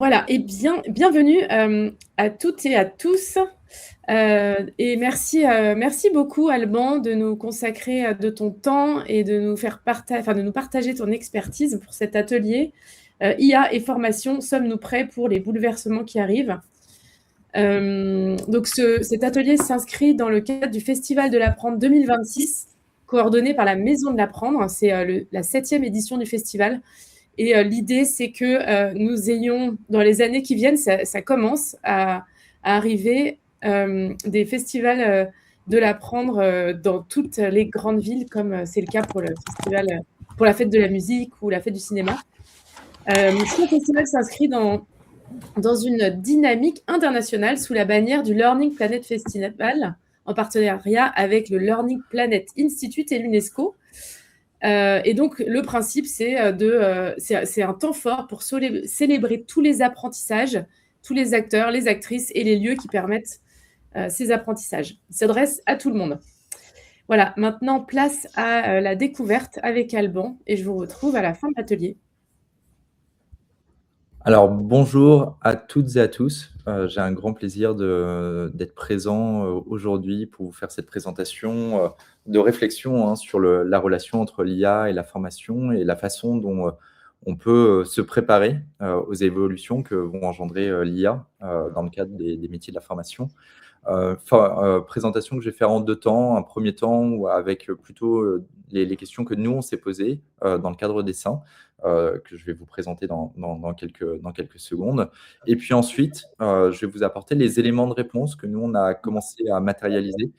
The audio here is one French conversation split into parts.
Voilà et bienvenue, à toutes et à tous, et merci beaucoup Alban de nous consacrer, de ton temps et de nous faire de nous partager ton expertise pour cet atelier, IA et formation, sommes-nous prêts pour les bouleversements qui arrivent? Donc cet atelier s'inscrit dans le cadre du Festival de l'Apprendre 2026, coordonné par la Maison de l'Apprendre. C'est, la 7e édition du festival. Et l'idée, c'est que nous ayons, dans les années qui viennent, ça commence à arriver, des festivals de l'apprendre dans toutes les grandes villes, comme c'est le cas pour le festival, pour la fête de la musique ou la fête du cinéma. Ce festival s'inscrit dans une dynamique internationale sous la bannière du Learning Planet Festival, en partenariat avec le Learning Planet Institute et l'UNESCO. Et donc, le principe, c'est un temps fort pour célébrer tous les apprentissages, tous les acteurs, les actrices et les lieux qui permettent ces apprentissages. Il s'adresse à tout le monde. Voilà, maintenant, place à la découverte avec Alban, et je vous retrouve à la fin de l'atelier. Alors, bonjour à toutes et à tous. J'ai un grand plaisir d'être présent aujourd'hui pour vous faire cette présentation de réflexion sur la relation entre l'IA et la formation et la façon dont on peut se préparer aux évolutions que vont engendrer l'IA dans le cadre des métiers de la formation. Présentation que je vais faire en deux temps. Un premier temps avec plutôt les questions que nous, on s'est posées dans le cadre des seins, que je vais vous présenter dans quelques secondes. Et puis ensuite, je vais vous apporter les éléments de réponse que nous, on a commencé à matérialiser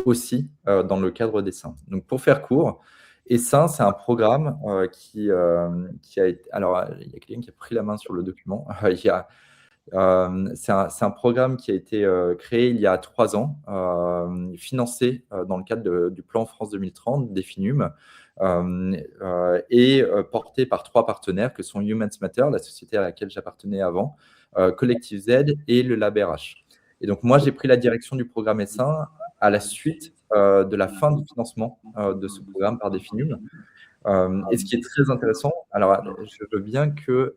aussi dans le cadre des seins. Donc, pour faire court, Essin, c'est un programme qui a été... Alors, il y a quelqu'un qui a pris la main sur le document. C'est un programme qui a été créé il y a 3 ans, financé dans le cadre du plan France 2030 des FINUM, et porté par 3 partenaires que sont Humans Matter, la société à laquelle j'appartenais avant, Collective Z et le Lab RH. Et donc moi, j'ai pris la direction du programme Essin à la suite de la fin du financement de ce programme par des FINUM. Et ce qui est très intéressant, alors je veux bien que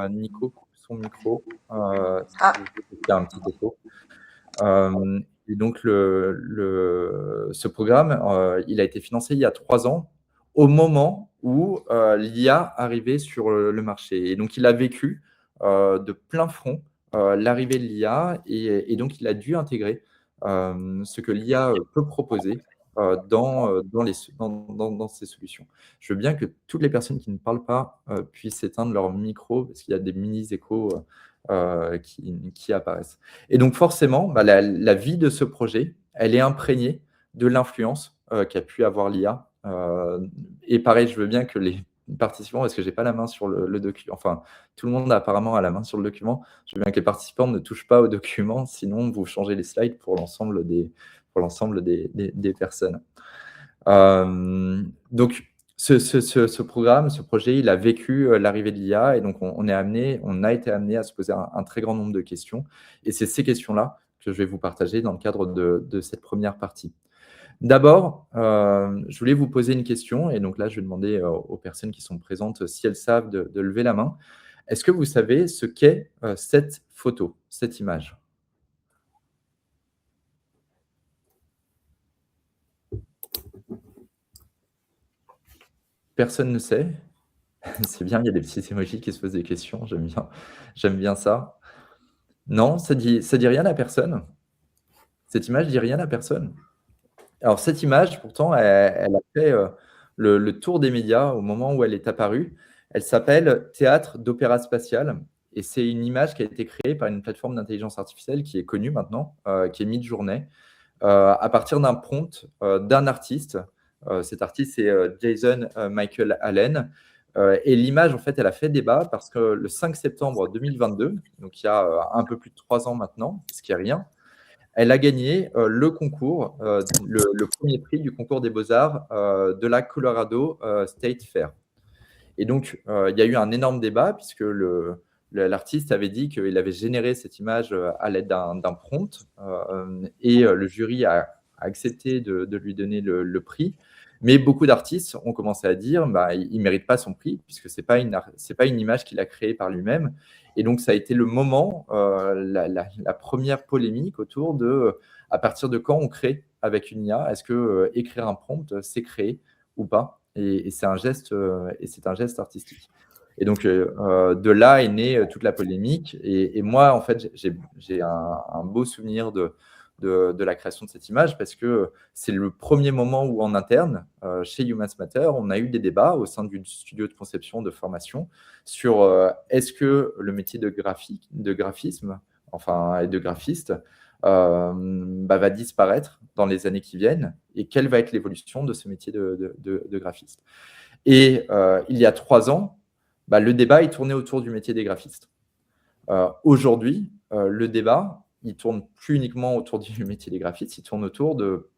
Nico coupe son micro, si je peux faire un petit écho. Et donc ce programme, il a été financé il y a 3 ans, au moment où l'IA arrivait sur le marché. Et donc il a vécu de plein front l'arrivée de l'IA, et donc il a dû intégrer ce que l'IA peut proposer dans ces solutions. Je veux bien que toutes les personnes qui ne parlent pas puissent éteindre leur micro, parce qu'il y a des mini-échos qui apparaissent. Et donc forcément, la vie de ce projet, elle est imprégnée de l'influence qu'a pu avoir l'IA. Et pareil, je veux bien que les participants, parce que je n'ai pas la main sur le document, enfin, tout le monde apparemment a la main sur le document, je veux bien que les participants ne touchent pas au document, sinon vous changez les slides pour l'ensemble des personnes. Donc, ce programme, ce projet, il a vécu l'arrivée de l'IA, et donc on a été amené à se poser un très grand nombre de questions. Et c'est ces questions-là que je vais vous partager dans le cadre de cette première partie. D'abord, je voulais vous poser une question, et donc là, je vais demander aux personnes qui sont présentes, si elles savent, de lever la main. Est-ce que vous savez ce qu'est cette photo, cette image ? Personne ne sait. C'est bien, il y a des petits emojis qui se posent des questions, j'aime bien ça. Non, ça dit rien à personne? Cette image dit rien à personne? Alors cette image, pourtant, elle a fait le tour des médias au moment où elle est apparue. Elle s'appelle Théâtre d'opéra spatial, et c'est une image qui a été créée par une plateforme d'intelligence artificielle qui est connue maintenant, qui est Midjourney, à partir d'un prompt d'un artiste. Cet artiste, c'est Jason Michael Allen. Et l'image, en fait, elle a fait débat parce que le 5 septembre 2022, donc il y a un peu plus de 3 ans maintenant, ce qui est rien, elle a gagné le concours, le premier prix du concours des beaux-arts de la Colorado State Fair. Et donc, il y a eu un énorme débat puisque l'artiste avait dit qu'il avait généré cette image à l'aide d'un prompt, et le jury a accepté de lui donner le prix. Mais beaucoup d'artistes ont commencé à dire il ne mérite pas son prix, puisque ce n'est pas une image qu'il a créée par lui-même. Et donc, ça a été le moment, la première polémique autour de à partir de quand on crée avec une IA. Est-ce que écrire un prompt, c'est créer ou pas? Et c'est un geste artistique. Et donc, de là est née toute la polémique. Et moi, en fait, j'ai un beau souvenir de la création de cette image, parce que c'est le premier moment où, en interne, chez Humans Matter, on a eu des débats au sein du studio de conception de formation sur est-ce que le métier de graphisme, enfin, et de graphiste, va disparaître dans les années qui viennent, et quelle va être l'évolution de ce métier de graphiste. Et il y a 3 ans, le débat il tournait autour du métier des graphistes. Aujourd'hui, le débat, il tourne plus uniquement autour du métier des graphistes, il tourne autour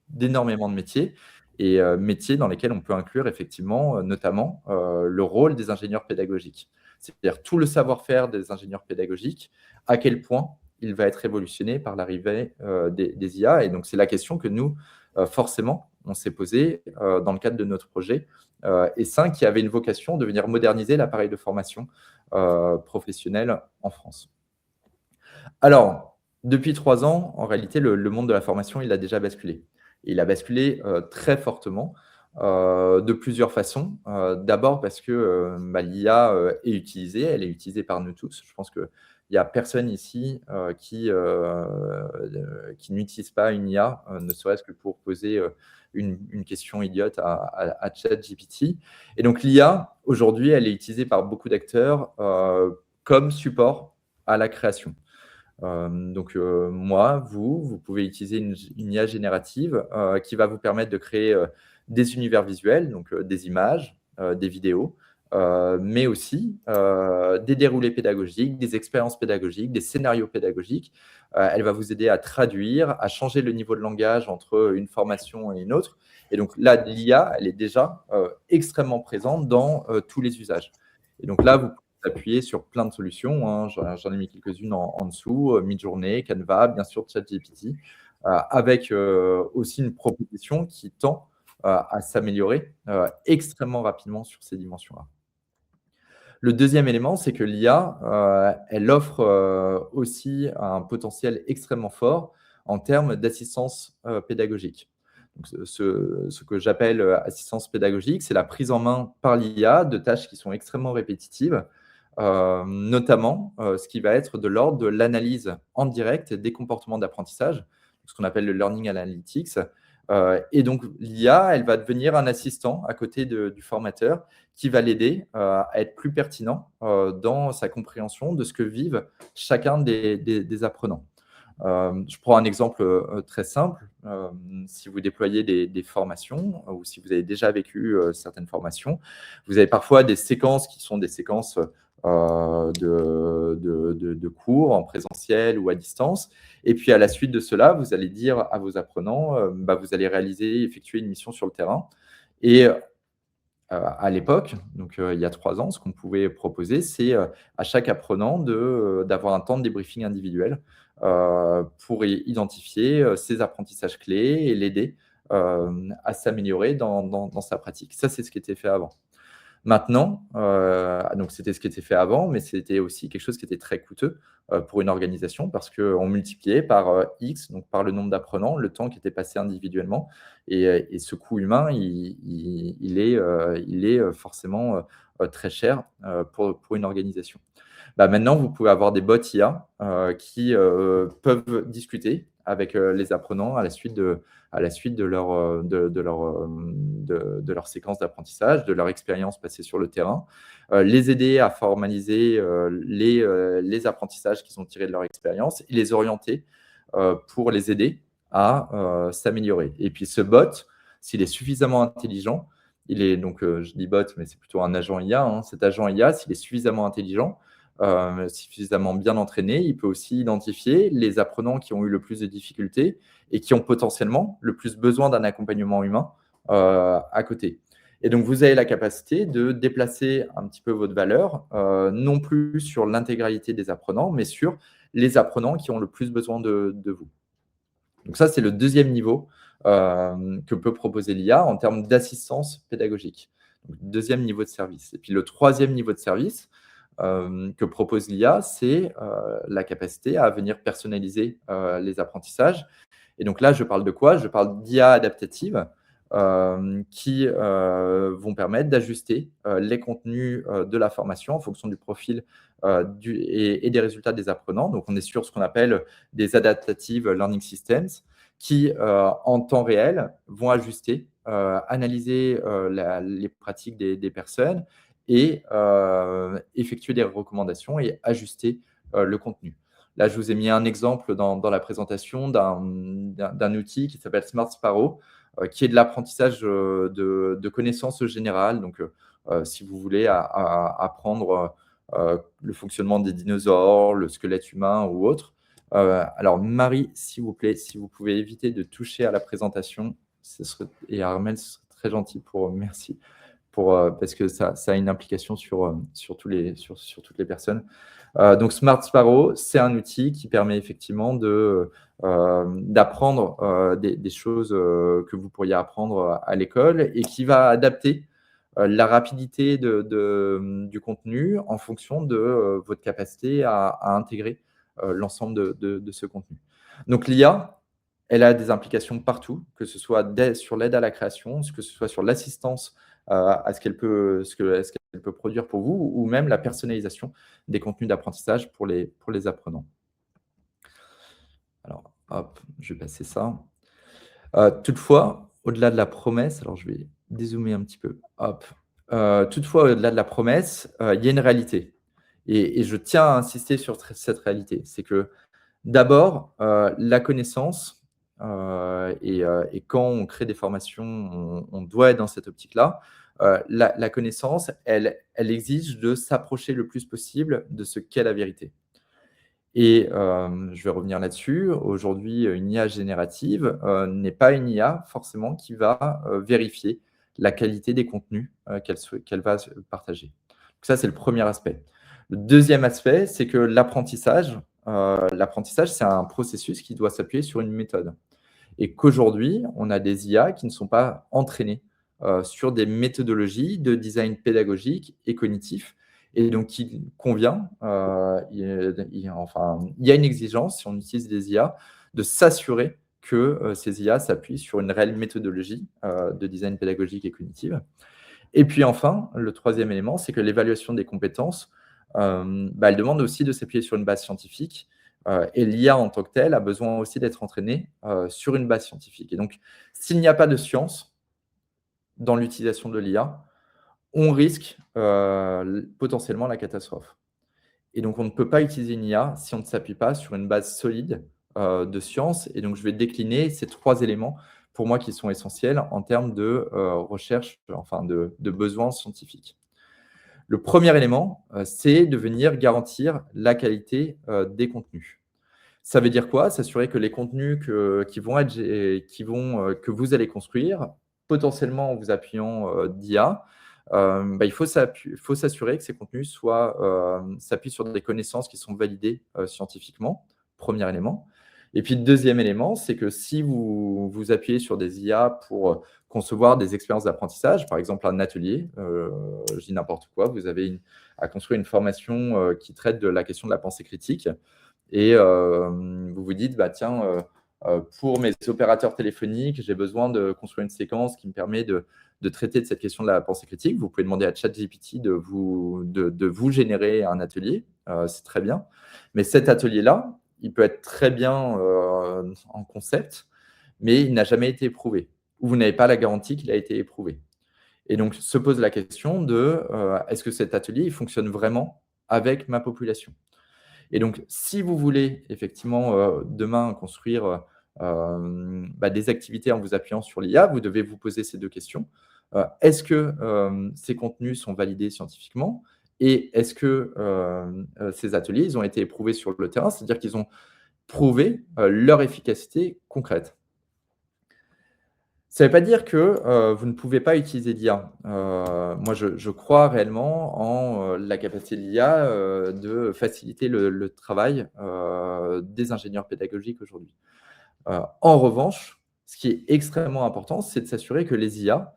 d'énormément de métiers, et métiers dans lesquels on peut inclure effectivement, notamment, le rôle des ingénieurs pédagogiques. C'est-à-dire tout le savoir-faire des ingénieurs pédagogiques, à quel point il va être révolutionné par l'arrivée des IA. Et donc, c'est la question que nous, forcément, on s'est posée dans le cadre de notre projet E5, qui avait une vocation de venir moderniser l'appareil de formation professionnelle en France. Alors, depuis 3 ans, en réalité, le monde de la formation, il a déjà basculé. Et il a basculé très fortement, de plusieurs façons. D'abord parce que l'IA est utilisée, elle est utilisée par nous tous. Je pense qu'il n'y a personne ici qui n'utilise pas une IA, ne serait-ce que pour poser une question idiote à ChatGPT. Et donc l'IA, aujourd'hui, elle est utilisée par beaucoup d'acteurs comme support à la création. Donc moi, vous pouvez utiliser une IA générative qui va vous permettre de créer des univers visuels, donc des images, des vidéos, mais aussi des déroulés pédagogiques, des expériences pédagogiques, des scénarios pédagogiques. Elle va vous aider à traduire, à changer le niveau de langage entre une formation et une autre. Et donc là, l'IA, elle est déjà extrêmement présente dans tous les usages. Et donc là, vous pouvez appuyer sur plein de solutions, hein. J'en ai mis quelques-unes en dessous, Midjourney, Canva, bien sûr ChatGPT, avec aussi une proposition qui tend à s'améliorer extrêmement rapidement sur ces dimensions-là. Le deuxième élément, c'est que l'IA, elle offre aussi un potentiel extrêmement fort en termes d'assistance pédagogique. Donc, ce que j'appelle assistance pédagogique, c'est la prise en main par l'IA de tâches qui sont extrêmement répétitives, notamment ce qui va être de l'ordre de l'analyse en direct des comportements d'apprentissage, ce qu'on appelle le learning analytics. Et donc, l'IA, elle va devenir un assistant à côté du formateur qui va l'aider à être plus pertinent dans sa compréhension de ce que vivent chacun des apprenants. Je prends un exemple très simple. Si vous déployez des formations ou si vous avez déjà vécu certaines formations, vous avez parfois des séquences qui sont des séquences de cours en présentiel ou à distance. Et puis, à la suite de cela, vous allez dire à vos apprenants, vous allez effectuer une mission sur le terrain. Et à l'époque, donc il y a 3 ans, ce qu'on pouvait proposer, c'est à chaque apprenant d'avoir un temps de débriefing individuel pour identifier ses apprentissages clés et l'aider à s'améliorer dans sa pratique. Ça, c'est ce qui était fait avant. Maintenant, donc c'était ce qui était fait avant, mais c'était aussi quelque chose qui était très coûteux pour une organisation, parce qu'on multipliait par X, donc par le nombre d'apprenants, le temps qui était passé individuellement. Et ce coût humain, il est forcément très cher pour une organisation. Maintenant, vous pouvez avoir des bots IA qui peuvent discuter avec les apprenants à la suite de leur séquence d'apprentissage, de leur expérience passée sur le terrain, les aider à formaliser les apprentissages qu'ils ont tirés de leur expérience et les orienter pour les aider à s'améliorer. Et puis ce bot, s'il est suffisamment intelligent, je dis bot, mais c'est plutôt un agent IA, hein, cet agent IA, s'il est suffisamment intelligent, suffisamment bien entraîné, il peut aussi identifier les apprenants qui ont eu le plus de difficultés et qui ont potentiellement le plus besoin d'un accompagnement humain à côté. Et donc, vous avez la capacité de déplacer un petit peu votre valeur, non plus sur l'intégralité des apprenants, mais sur les apprenants qui ont le plus besoin de vous. Donc ça, c'est le deuxième niveau que peut proposer l'IA en termes d'assistance pédagogique. Donc, deuxième niveau de service. Et puis le troisième niveau de service que propose l'IA, c'est la capacité à venir personnaliser les apprentissages. Et donc là, je parle de quoi? Je parle d'IA adaptative qui vont permettre d'ajuster les contenus de la formation en fonction du profil et des résultats des apprenants. Donc, on est sur ce qu'on appelle des Adaptative Learning Systems qui, en temps réel, vont ajuster, analyser les pratiques des personnes et effectuer des recommandations et ajuster le contenu. Là, je vous ai mis un exemple dans la présentation d'un outil qui s'appelle Smart Sparrow, qui est de l'apprentissage de connaissances générales. Donc, si vous voulez apprendre le fonctionnement des dinosaures, le squelette humain ou autre. Alors, Marie, s'il vous plaît, si vous pouvez éviter de toucher à la présentation, et Armel, ce serait très gentil merci. Parce que ça a une implication sur toutes les personnes. Donc, Smart Sparrow, c'est un outil qui permet effectivement d'apprendre des choses que vous pourriez apprendre à l'école et qui va adapter la rapidité du contenu en fonction de votre capacité à intégrer l'ensemble de ce contenu. Donc, l'IA, elle a des implications partout, que ce soit sur l'aide à la création, que ce soit sur l'assistance à ce qu'elle peut produire pour vous, ou même la personnalisation des contenus d'apprentissage pour les apprenants. Alors, hop, je vais passer ça. Toutefois, au-delà de la promesse, alors je vais dézoomer un petit peu. Hop. Toutefois, au-delà de la promesse, il y a une réalité. Et je tiens à insister sur cette réalité. C'est que d'abord, la connaissance, et quand on crée des formations, on doit être dans cette optique-là. La connaissance, elle exige de s'approcher le plus possible de ce qu'est la vérité. Et je vais revenir là-dessus. Aujourd'hui, une IA générative n'est pas une IA forcément qui va vérifier la qualité des contenus qu'elle va partager. Donc ça, c'est le premier aspect. Le deuxième aspect, c'est que l'apprentissage, c'est un processus qui doit s'appuyer sur une méthode. Et qu'aujourd'hui, on a des IA qui ne sont pas entraînées sur des méthodologies de design pédagogique et cognitif. Et donc, il convient, il y a une exigence, si on utilise des IA, de s'assurer que ces IA s'appuient sur une réelle méthodologie de design pédagogique et cognitive. Et puis enfin, le troisième élément, c'est que l'évaluation des compétences, elle demande aussi de s'appuyer sur une base scientifique. Et l'IA en tant que telle a besoin aussi d'être entraînée sur une base scientifique. Et donc, s'il n'y a pas de science dans l'utilisation de l'IA, on risque potentiellement la catastrophe. Et donc, on ne peut pas utiliser une IA si on ne s'appuie pas sur une base solide de science. Et donc, je vais décliner ces trois éléments pour moi qui sont essentiels en termes de recherche, de besoins scientifiques. Le premier élément, c'est de venir garantir la qualité des contenus. Ça veut dire quoi? S'assurer que les contenus que vous allez construire, potentiellement en vous appuyant d'IA, il faut s'assurer que ces contenus s'appuient sur des connaissances qui sont validées scientifiquement, premier élément. Et puis le deuxième élément, c'est que si vous vous appuyez sur des IA pour concevoir des expériences d'apprentissage, par exemple un atelier, je dis n'importe quoi, vous avez à construire une formation qui traite de la question de la pensée critique, et vous vous dites, tiens, pour mes opérateurs téléphoniques, j'ai besoin de construire une séquence qui me permet de traiter de cette question de la pensée critique. Vous pouvez demander à ChatGPT de vous générer un atelier, c'est très bien. Mais cet atelier-là, il peut être très bien en concept, mais il n'a jamais été éprouvé, ou vous n'avez pas la garantie qu'il a été éprouvé. Et donc, se pose la question de est-ce que cet atelier il fonctionne vraiment avec ma population? Et donc, si vous voulez effectivement demain construire des activités en vous appuyant sur l'IA, vous devez vous poser ces deux questions. Est-ce que ces contenus sont validés scientifiquement? Et est-ce que ces ateliers ils ont été éprouvés sur le terrain? C'est-à-dire qu'ils ont prouvé leur efficacité concrète. Ça ne veut pas dire que vous ne pouvez pas utiliser l'IA. Moi, je crois réellement en la capacité de l'IA de faciliter le travail des ingénieurs pédagogiques aujourd'hui. En revanche, ce qui est extrêmement important, c'est de s'assurer que les IA,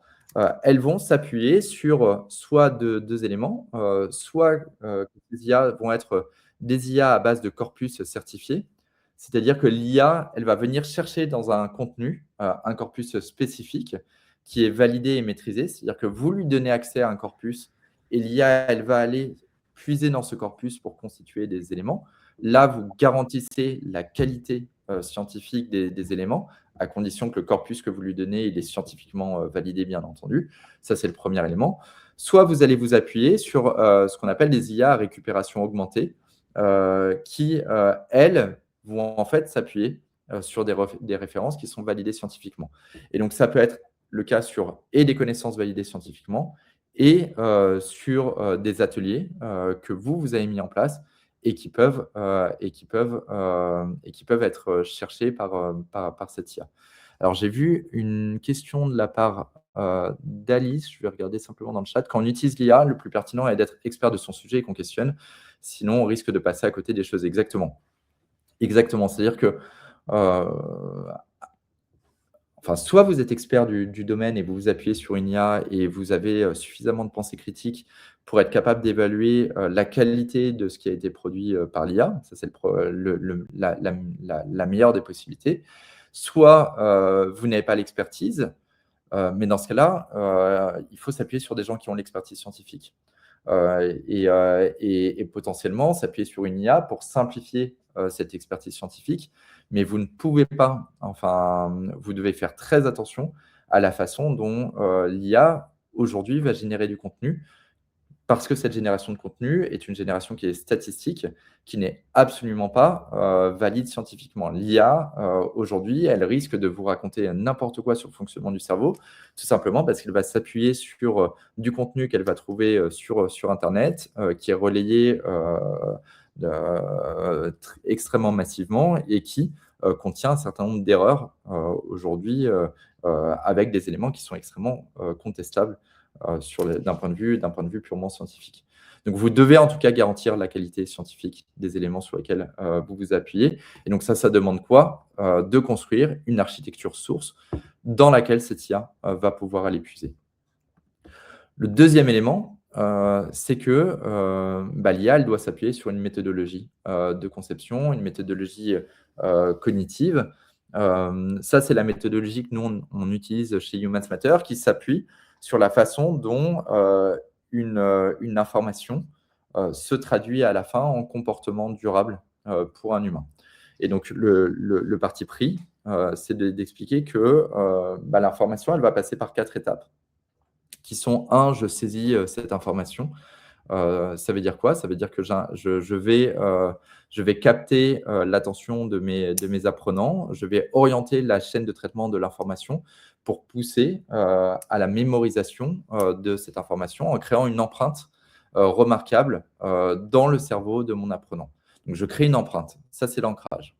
elles vont s'appuyer sur soit deux éléments, soit que les IA vont être des IA à base de corpus certifiés, c'est-à-dire que l'IA, elle va venir chercher dans un contenu un corpus spécifique qui est validé et maîtrisé, c'est-à-dire que vous lui donnez accès à un corpus et l'IA, elle va aller puiser dans ce corpus pour constituer des éléments. Là, vous garantissez la qualité scientifique des éléments, à condition que le corpus que vous lui donnez, il est scientifiquement validé, bien entendu. Ça, c'est le premier élément. Soit vous allez vous appuyer sur ce qu'on appelle des IA à récupération augmentée, qui, elles, vont en fait s'appuyer sur des références qui sont validées scientifiquement. Et donc, ça peut être le cas sur des connaissances validées scientifiquement et sur des ateliers que vous avez mis en place et qui peuvent être cherchés par cette IA. Alors, j'ai vu une question de la part d'Alice, je vais regarder simplement dans le chat. Quand on utilise l'IA, le plus pertinent est d'être expert de son sujet et qu'on questionne, sinon on risque de passer à côté des choses. Exactement. Exactement, c'est-à-dire que soit vous êtes expert du domaine et vous vous appuyez sur une IA et vous avez suffisamment de pensée critique pour être capable d'évaluer la qualité de ce qui a été produit par l'IA. Ça, c'est la meilleure des possibilités. Soit vous n'avez pas l'expertise, mais dans ce cas-là, il faut s'appuyer sur des gens qui ont l'expertise scientifique. Et potentiellement s'appuyer sur une IA pour simplifier cette expertise scientifique, mais vous ne pouvez pas, vous devez faire très attention à la façon dont l'IA aujourd'hui va générer du contenu, parce que cette génération de contenu est une génération qui est statistique, qui n'est absolument pas valide scientifiquement. L'IA, aujourd'hui, elle risque de vous raconter n'importe quoi sur le fonctionnement du cerveau, tout simplement parce qu'elle va s'appuyer sur du contenu qu'elle va trouver sur Internet, qui est relayé extrêmement massivement et qui contient un certain nombre d'erreurs aujourd'hui avec des éléments qui sont extrêmement contestables d'un point de vue purement scientifique. Donc, vous devez en tout cas garantir la qualité scientifique des éléments sur lesquels vous vous appuyez. Et donc, ça demande quoi? De construire une architecture source dans laquelle cette IA va pouvoir aller puiser. Le deuxième élément, c'est que l'IA, elle doit s'appuyer sur une méthodologie de conception, une méthodologie cognitive. Ça, c'est la méthodologie que nous, on utilise chez Humans Matter, qui s'appuie sur la façon dont une information se traduit à la fin en comportement durable pour un humain. Et donc, le parti pris, c'est d'expliquer que l'information, elle va passer par 4 étapes, qui sont 1, je saisis cette information. Ça veut dire quoi? Ça veut dire que je vais capter l'attention de mes apprenants, je vais orienter la chaîne de traitement de l'information pour pousser à la mémorisation de cette information en créant une empreinte remarquable dans le cerveau de mon apprenant. Donc, je crée une empreinte. Ça, c'est l'ancrage.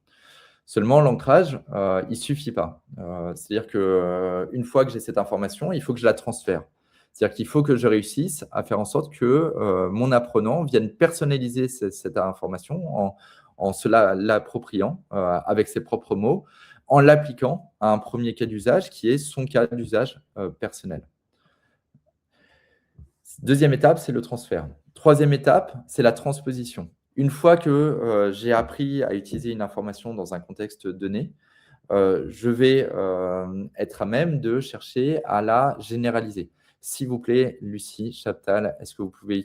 Seulement, l'ancrage, il ne suffit pas. C'est-à-dire qu'une fois que j'ai cette information, il faut que je la transfère. C'est-à-dire qu'il faut que je réussisse à faire en sorte que mon apprenant vienne personnaliser cette information en se l'appropriant avec ses propres mots, en l'appliquant à un premier cas d'usage qui est son cas d'usage personnel. Deuxième étape, c'est le transfert. Troisième étape, c'est la transposition. Une fois que j'ai appris à utiliser une information dans un contexte donné, je vais être à même de chercher à la généraliser. S'il vous plaît, Lucie Chaptal, est-ce que vous pouvez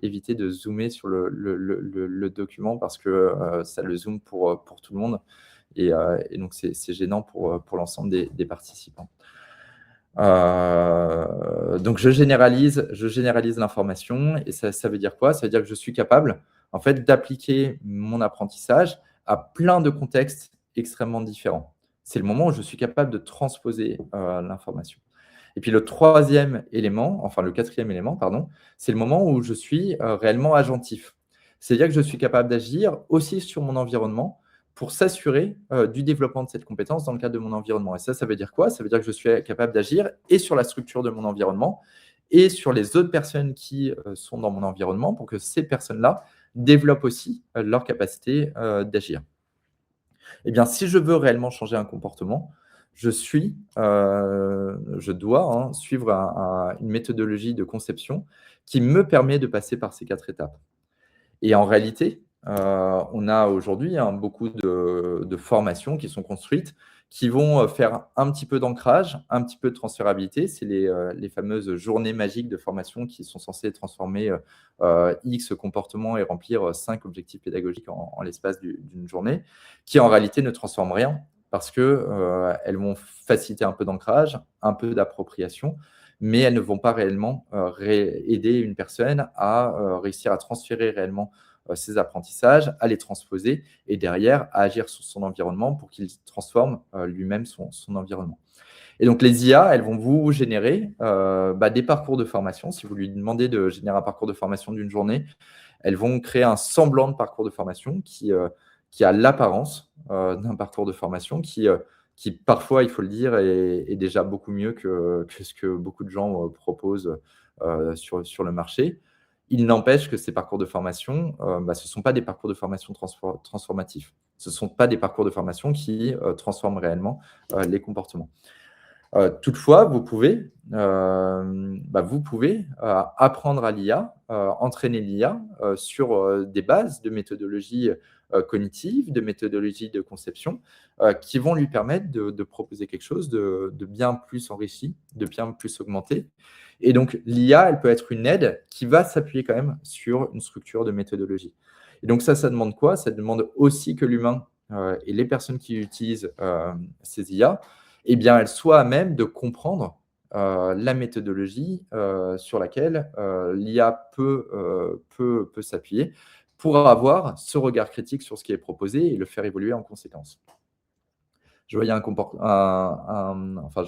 éviter de zoomer sur le document parce que ça le zoome pour tout le monde et donc c'est gênant pour l'ensemble des participants. Donc, je généralise l'information et ça veut dire quoi? Ça veut dire que je suis capable en fait d'appliquer mon apprentissage à plein de contextes extrêmement différents. C'est le moment où je suis capable de transposer l'information. Et puis le quatrième élément, pardon, c'est le moment où je suis réellement agentif. C'est-à-dire que je suis capable d'agir aussi sur mon environnement pour s'assurer du développement de cette compétence dans le cadre de mon environnement. Et ça veut dire quoi? Ça veut dire que je suis capable d'agir et sur la structure de mon environnement et sur les autres personnes qui sont dans mon environnement pour que ces personnes-là développent aussi leur capacité d'agir. Eh bien, si je veux réellement changer un comportement, je dois suivre une méthodologie de conception qui me permet de passer par ces 4 étapes. Et en réalité, on a aujourd'hui beaucoup de formations qui sont construites, qui vont faire un petit peu d'ancrage, un petit peu de transférabilité. C'est les fameuses journées magiques de formation qui sont censées transformer X comportements et remplir 5 objectifs pédagogiques en l'espace d'une journée, qui en réalité ne transforment rien parce qu'elles vont faciliter un peu d'ancrage, un peu d'appropriation, mais elles ne vont pas réellement aider une personne à réussir à transférer réellement ses apprentissages, à les transposer et derrière à agir sur son environnement pour qu'il transforme lui-même son environnement. Et donc les IA, elles vont vous générer des parcours de formation. Si vous lui demandez de générer un parcours de formation d'une journée, elles vont créer un semblant de parcours de formation qui a l'apparence d'un parcours de formation qui parfois, il faut le dire, est déjà beaucoup mieux que ce que beaucoup de gens proposent sur le marché. Il n'empêche que ces parcours de formation, ce ne sont pas des parcours de formation transformatifs. Ce ne sont pas des parcours de formation qui transforment réellement les comportements. Toutefois, vous pouvez apprendre à l'IA, entraîner l'IA sur des bases de méthodologies cognitives, de méthodologies de conception qui vont lui permettre de proposer quelque chose de bien plus enrichi, de bien plus augmenté. Et donc, l'IA, elle peut être une aide qui va s'appuyer quand même sur une structure de méthodologie. Et donc, ça demande quoi? Ça demande aussi que l'humain et les personnes qui utilisent ces IA, eh bien, elles soient à même de comprendre la méthodologie sur laquelle l'IA peut s'appuyer pour avoir ce regard critique sur ce qui est proposé et le faire évoluer en conséquence. Je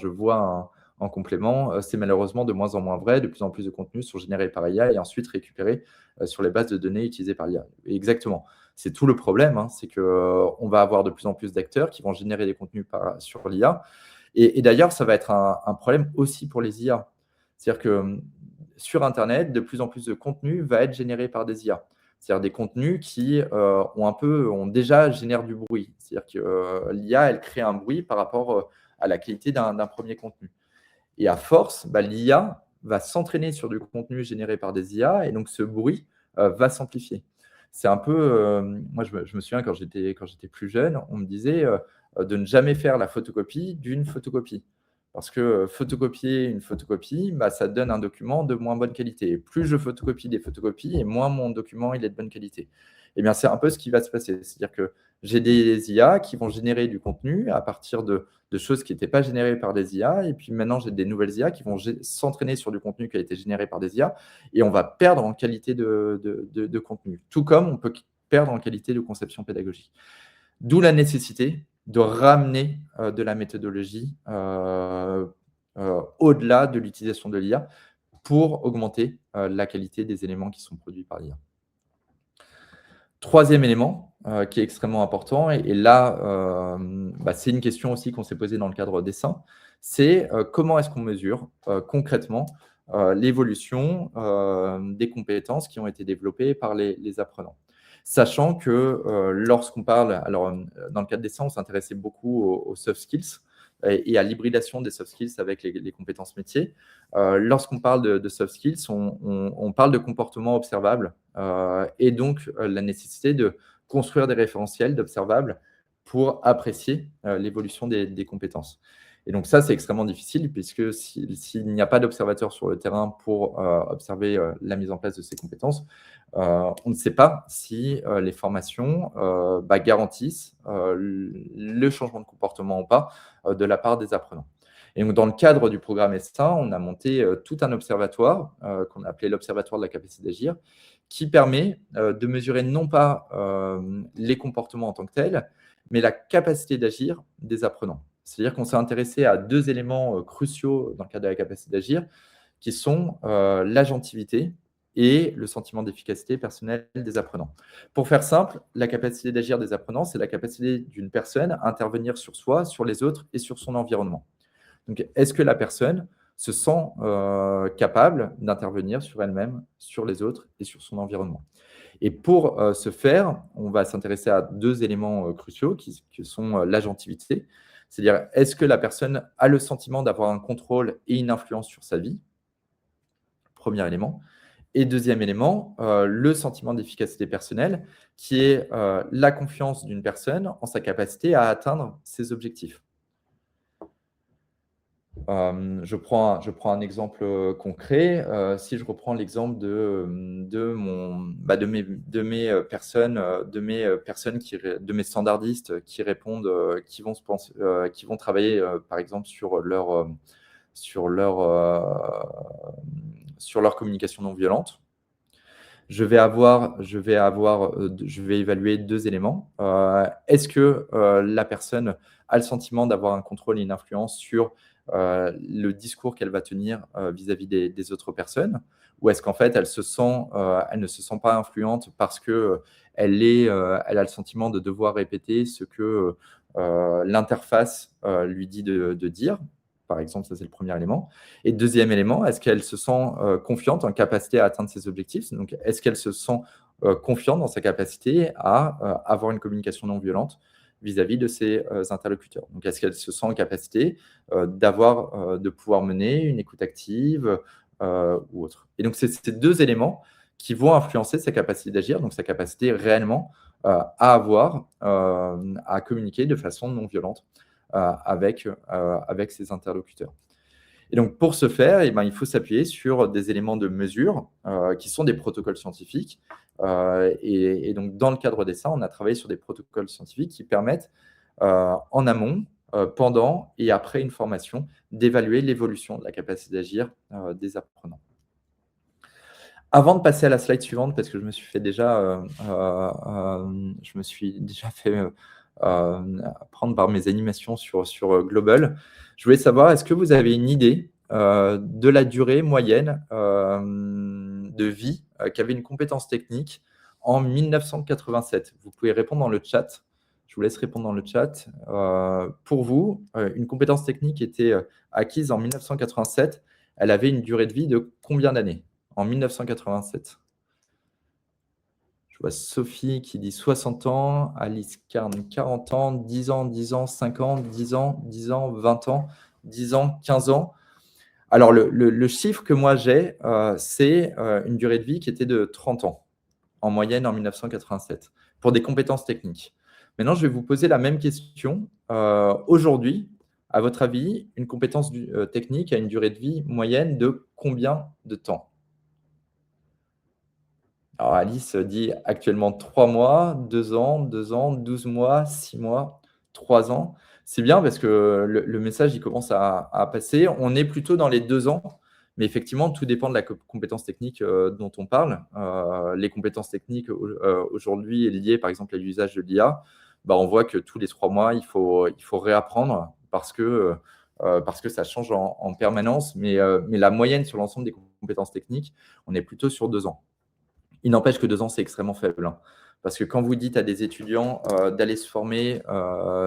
vois en complément, c'est malheureusement de moins en moins vrai. De plus en plus de contenus sont générés par IA et ensuite récupérés sur les bases de données utilisées par l'IA. Exactement. C'est tout le problème, c'est qu'on va avoir de plus en plus d'acteurs qui vont générer des contenus sur l'IA. Et d'ailleurs, ça va être un problème aussi pour les IA. C'est-à-dire que sur Internet, de plus en plus de contenu va être généré par des IA. C'est-à-dire des contenus qui ont déjà génèrent du bruit. C'est-à-dire que l'IA, elle crée un bruit par rapport à la qualité d'un premier contenu. Et à force, l'IA va s'entraîner sur du contenu généré par des IA et donc ce bruit va s'amplifier. C'est un peu, moi je me souviens quand j'étais plus jeune, on me disait de ne jamais faire la photocopie d'une photocopie. Parce que photocopier une photocopie, ça donne un document de moins bonne qualité. Et plus je photocopie des photocopies, et moins mon document il est de bonne qualité. Eh bien, c'est un peu ce qui va se passer. C'est-à-dire que j'ai des IA qui vont générer du contenu à partir de choses qui n'étaient pas générées par des IA. Et puis maintenant, j'ai des nouvelles IA qui vont s'entraîner sur du contenu qui a été généré par des IA. Et on va perdre en qualité de contenu. Tout comme on peut perdre en qualité de conception pédagogique. D'où la nécessité de ramener de la méthodologie au-delà de l'utilisation de l'IA pour augmenter la qualité des éléments qui sont produits par l'IA. Troisième élément qui est extrêmement important, et là, c'est une question aussi qu'on s'est posée dans le cadre dessin, c'est comment est-ce qu'on mesure concrètement l'évolution des compétences qui ont été développées par les apprenants. Sachant que lorsqu'on parle, alors dans le cadre dessin, on s'intéressait beaucoup aux soft skills et à l'hybridation des soft skills avec les compétences métiers. Lorsqu'on parle de soft skills, on parle de comportement observable et donc la nécessité de construire des référentiels d'observables pour apprécier l'évolution des compétences. Et donc ça, c'est extrêmement difficile puisque s'il n'y a pas d'observateur sur le terrain pour observer la mise en place de ces compétences, on ne sait pas si les formations garantissent le changement de comportement ou pas de la part des apprenants. Et donc, dans le cadre du programme ESTA, on a monté tout un observatoire qu'on a appelé l'Observatoire de la capacité d'agir, qui permet de mesurer non pas les comportements en tant que tels, mais la capacité d'agir des apprenants. C'est-à-dire qu'on s'est intéressé à 2 éléments cruciaux dans le cadre de la capacité d'agir, qui sont l'agentivité et le sentiment d'efficacité personnelle des apprenants. Pour faire simple, la capacité d'agir des apprenants, c'est la capacité d'une personne à intervenir sur soi, sur les autres et sur son environnement. Donc, est-ce que la personne se sent capable d'intervenir sur elle-même, sur les autres et sur son environnement? Et pour ce faire, on va s'intéresser à 2 éléments cruciaux qui sont l'agentivité. C'est-à-dire, est-ce que la personne a le sentiment d'avoir un contrôle et une influence sur sa vie? Premier élément. Et deuxième élément, le sentiment d'efficacité personnelle, qui est la confiance d'une personne en sa capacité à atteindre ses objectifs. Je prends un exemple concret. Si je reprends l'exemple de mes standardistes qui répondent, qui vont travailler par exemple sur leur communication non violente. Je vais évaluer deux éléments. Est-ce que la personne a le sentiment d'avoir un contrôle et une influence sur le discours qu'elle va tenir vis-à-vis des autres personnes, ou est-ce qu'en fait elle ne se sent pas influente parce que elle a le sentiment de devoir répéter ce que l'interface lui dit de dire. Par exemple, ça c'est le premier élément. Et deuxième élément, est-ce qu'elle se sent confiante en capacité à atteindre ses objectifs? Donc, est-ce qu'elle se sent confiante dans sa capacité à avoir une communication non violente vis-à-vis de ses interlocuteurs? Donc, est-ce qu'elle se sent en capacité de pouvoir mener une écoute active ou autre? Et donc, c'est ces deux éléments qui vont influencer sa capacité d'agir, donc sa capacité réellement à communiquer de façon non violente avec ses interlocuteurs. Et donc, pour ce faire, il faut s'appuyer sur des éléments de mesure qui sont des protocoles scientifiques. Et donc, dans le cadre de ça, on a travaillé sur des protocoles scientifiques qui permettent, en amont, pendant et après une formation, d'évaluer l'évolution de la capacité d'agir des apprenants. Avant de passer à la slide suivante, parce que je me suis déjà fait prendre par mes animations sur Global. Je voulais savoir, est-ce que vous avez une idée de la durée moyenne de vie qu'avait une compétence technique en 1987? Vous pouvez répondre dans le chat. Je vous laisse répondre dans le chat. Pour vous, une compétence technique était acquise en 1987. Elle avait une durée de vie de combien d'années en 1987? Je vois Sophie qui dit 60 ans, Alice Carne 40 ans, 10 ans, 10 ans, 5 ans, 10 ans, 10 ans, 20 ans, 10 ans, 15 ans. Alors, le chiffre que moi j'ai, c'est une durée de vie qui était de 30 ans, en moyenne en 1987, pour des compétences techniques. Maintenant, je vais vous poser la même question. Aujourd'hui, à votre avis, une compétence technique a une durée de vie moyenne de combien de temps? Alors, Alice dit actuellement 3 mois, 2 ans, 2 ans, 12 mois, 6 mois, 3 ans. C'est bien parce que le message, il commence à passer. On est plutôt dans les 2 ans, mais effectivement, tout dépend de la compétence technique dont on parle. Les compétences techniques aujourd'hui liées, par exemple, à l'usage de l'IA, on voit que tous les 3 mois, il faut réapprendre parce que ça change en permanence. Mais la moyenne sur l'ensemble des compétences techniques, on est plutôt sur 2 ans. Il n'empêche que 2 ans, c'est extrêmement faible. Parce que quand vous dites à des étudiants d'aller se former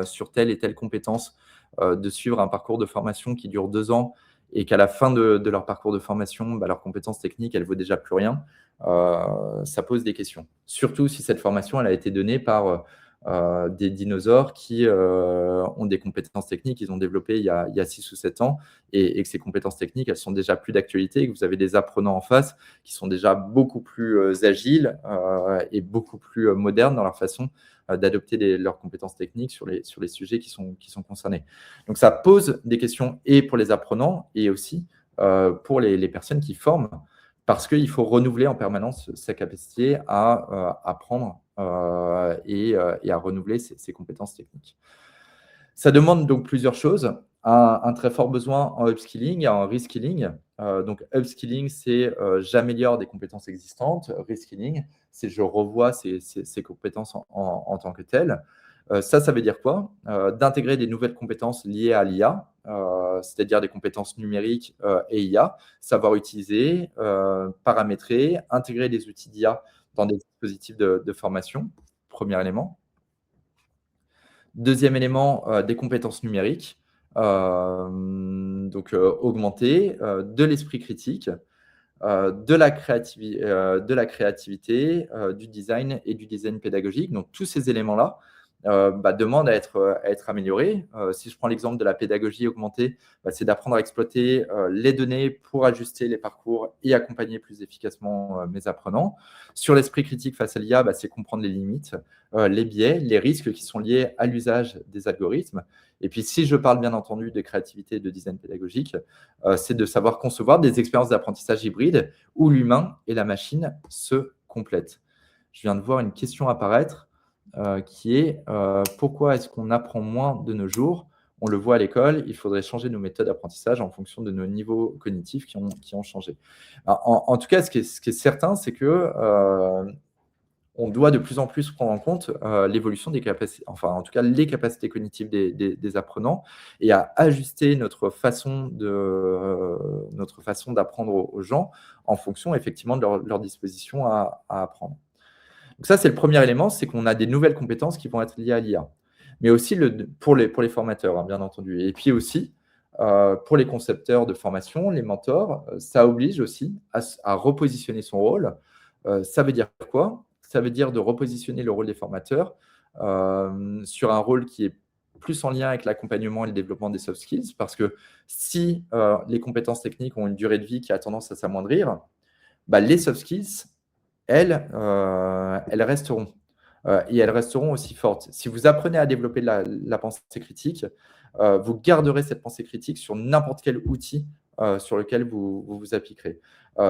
sur telle et telle compétence, de suivre un parcours de formation qui dure 2 ans et qu'à la fin de leur parcours de formation, leur compétence technique, elle ne vaut déjà plus rien, ça pose des questions. Surtout si cette formation, elle a été donnée par des dinosaures qui ont des compétences techniques qu'ils ont développées il y a 6 ou 7 ans et que ces compétences techniques, elles sont déjà plus d'actualité et que vous avez des apprenants en face qui sont déjà beaucoup plus agiles et beaucoup plus modernes dans leur façon d'adopter leurs compétences techniques sur les sujets qui sont concernés. Donc, ça pose des questions et pour les apprenants et aussi pour les personnes qui forment, parce qu'il faut renouveler en permanence sa capacité à apprendre et à renouveler ses compétences techniques. Ça demande donc plusieurs choses. Un très fort besoin en upskilling et en reskilling. Donc, upskilling, c'est j'améliore des compétences existantes. Reskilling, c'est je revois ces compétences en tant que telles. Ça veut dire quoi? D'intégrer des nouvelles compétences liées à l'IA, c'est-à-dire des compétences numériques et IA, savoir utiliser, paramétrer, intégrer des outils d'IA dans des dispositifs de formation, premier élément. Deuxième élément, des compétences numériques, donc augmenter, de l'esprit critique, de la créativité, du design et du design pédagogique. Donc tous ces éléments-là, demande à être améliorée. Si je prends l'exemple de la pédagogie augmentée, c'est d'apprendre à exploiter les données pour ajuster les parcours et accompagner plus efficacement mes apprenants. Sur l'esprit critique face à l'IA, c'est comprendre les limites, les biais, les risques qui sont liés à l'usage des algorithmes. Et puis, si je parle bien entendu de créativité et de design pédagogique, c'est de savoir concevoir des expériences d'apprentissage hybride où l'humain et la machine se complètent. Je viens de voir une question apparaître qui est pourquoi est-ce qu'on apprend moins de nos jours? On le voit à l'école, il faudrait changer nos méthodes d'apprentissage en fonction de nos niveaux cognitifs qui ont changé. Alors, en tout cas, ce qui est certain, c'est que on doit de plus en plus prendre en compte l'évolution des capacités, enfin en tout cas les capacités cognitives des apprenants et à ajuster notre façon d'apprendre aux gens en fonction effectivement de leur disposition à apprendre. Donc ça, c'est le premier élément, c'est qu'on a des nouvelles compétences qui vont être liées à l'IA. Mais aussi pour les formateurs, hein, bien entendu. Et puis aussi, pour les concepteurs de formation, les mentors, ça oblige aussi à repositionner son rôle. Ça veut dire quoi? Ça veut dire de repositionner le rôle des formateurs sur un rôle qui est plus en lien avec l'accompagnement et le développement des soft skills, parce que si les compétences techniques ont une durée de vie qui a tendance à s'amoindrir, les soft skills, elles resteront. Et elles resteront aussi fortes. Si vous apprenez à développer la pensée critique, vous garderez cette pensée critique sur n'importe quel outil sur lequel vous appliquerez.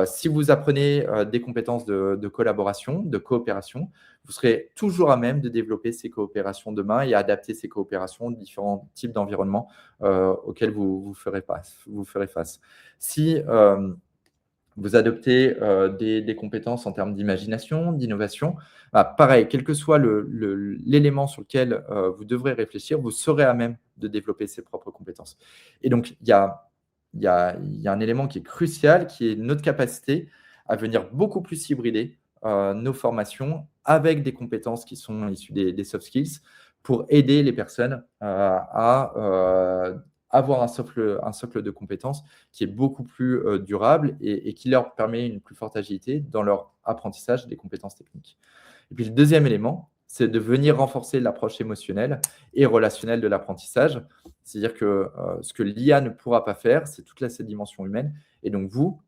Si vous apprenez des compétences de collaboration, de coopération, vous serez toujours à même de développer ces coopérations demain et adapter ces coopérations aux différents types d'environnements auxquels vous ferez face. Si vous adoptez des compétences en termes d'imagination, d'innovation. Pareil, quel que soit l'élément sur lequel vous devrez réfléchir, vous serez à même de développer ses propres compétences. Et donc, il y a un élément qui est crucial, qui est notre capacité à venir beaucoup plus hybrider nos formations avec des compétences qui sont issues des soft skills pour aider les personnes à avoir un socle de compétences qui est beaucoup plus durable et qui leur permet une plus forte agilité dans leur apprentissage des compétences techniques. Et puis le deuxième élément, c'est de venir renforcer l'approche émotionnelle et relationnelle de l'apprentissage. C'est-à-dire que ce que l'IA ne pourra pas faire, c'est toute cette dimension humaine. Et donc vous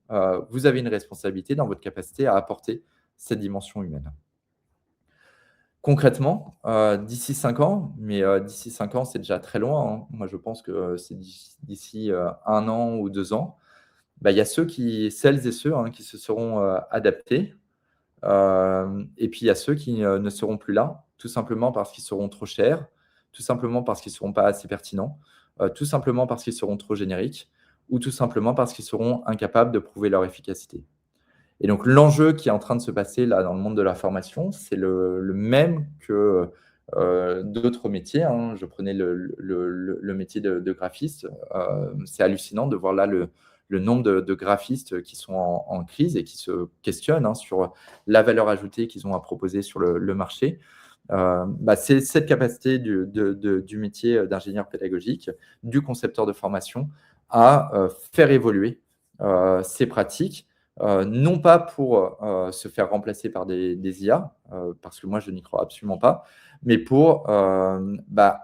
avez une responsabilité dans votre capacité à apporter cette dimension humaine. Concrètement, d'ici 5 ans, mais d'ici 5 ans, c'est déjà très loin, hein. Moi, je pense que c'est d'ici 1 an ou 2 ans, il y a celles et ceux qui se seront adaptés. Et puis, il y a ceux qui ne seront plus là, tout simplement parce qu'ils seront trop chers, tout simplement parce qu'ils ne seront pas assez pertinents, tout simplement parce qu'ils seront trop génériques ou tout simplement parce qu'ils seront incapables de prouver leur efficacité. Et donc, l'enjeu qui est en train de se passer là dans le monde de la formation, c'est le même que d'autres métiers, hein. Je prenais le métier de graphiste. C'est hallucinant de voir là le nombre de graphistes qui sont en crise et qui se questionnent sur la valeur ajoutée qu'ils ont à proposer sur le marché. C'est cette capacité du métier d'ingénieur pédagogique, du concepteur de formation, à faire évoluer ces pratiques. Non pas pour se faire remplacer par des IA, parce que moi, je n'y crois absolument pas, mais pour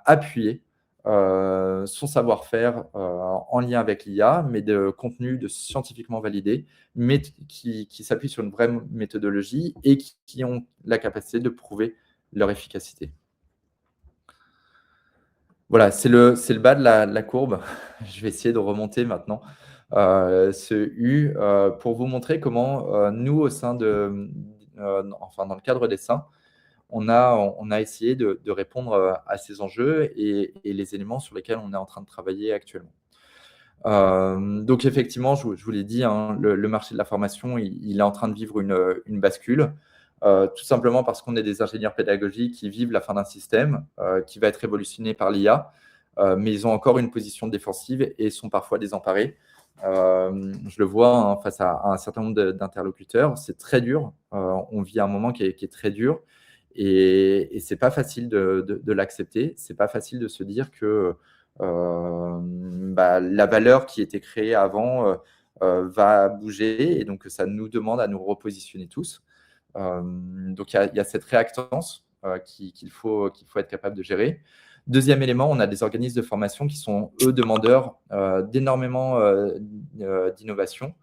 appuyer son savoir-faire en lien avec l'IA, mais de contenu scientifiquement validé, mais qui s'appuie sur une vraie méthodologie et qui ont la capacité de prouver leur efficacité. Voilà, c'est le bas de la courbe. Je vais essayer de remonter maintenant ce U pour vous montrer comment nous, au sein dans le cadre des SAINT, on a essayé de répondre à ces enjeux et les éléments sur lesquels on est en train de travailler actuellement. Donc effectivement, je vous l'ai dit, hein, le marché de la formation, il est en train de vivre une bascule, tout simplement parce qu'on est des ingénieurs pédagogiques qui vivent la fin d'un système qui va être révolutionné par l'IA, mais ils ont encore une position défensive et sont parfois désemparés. Je le vois face à un certain nombre d'interlocuteurs, c'est très dur. On vit un moment qui est très dur et c'est pas facile de l'accepter. C'est pas facile de se dire que la valeur qui était créée avant va bouger et donc ça nous demande à nous repositionner tous. Donc il y a cette réactance qu'il faut être capable de gérer. Deuxième élément, on a des organismes de formation qui sont, eux, demandeurs d'énormément d'innovation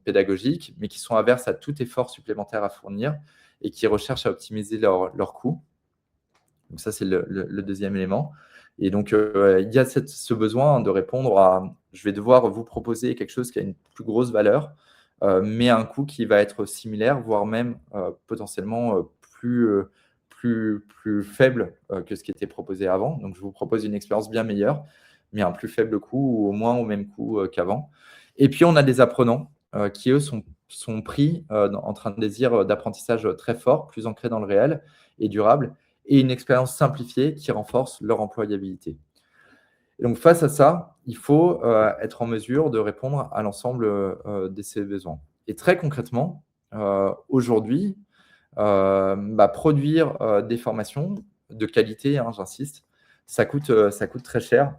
pédagogique, mais qui sont averses à tout effort supplémentaire à fournir et qui recherchent à optimiser leurs coûts. Donc ça, c'est le deuxième élément. Et donc, il y a ce besoin de répondre à « je vais devoir vous proposer quelque chose qui a une plus grosse valeur, mais à un coût qui va être similaire, voire même potentiellement plus faible que ce qui était proposé avant. Donc, je vous propose une expérience bien meilleure, mais à un plus faible coût ou au moins au même coût qu'avant. Et puis, on a des apprenants qui, eux, sont pris entre un désir d'apprentissage très fort, plus ancré dans le réel et durable, et une expérience simplifiée qui renforce leur employabilité. Et donc, face à ça, il faut être en mesure de répondre à l'ensemble de ces besoins. Et très concrètement, aujourd'hui, produire des formations de qualité, hein, j'insiste, ça coûte très cher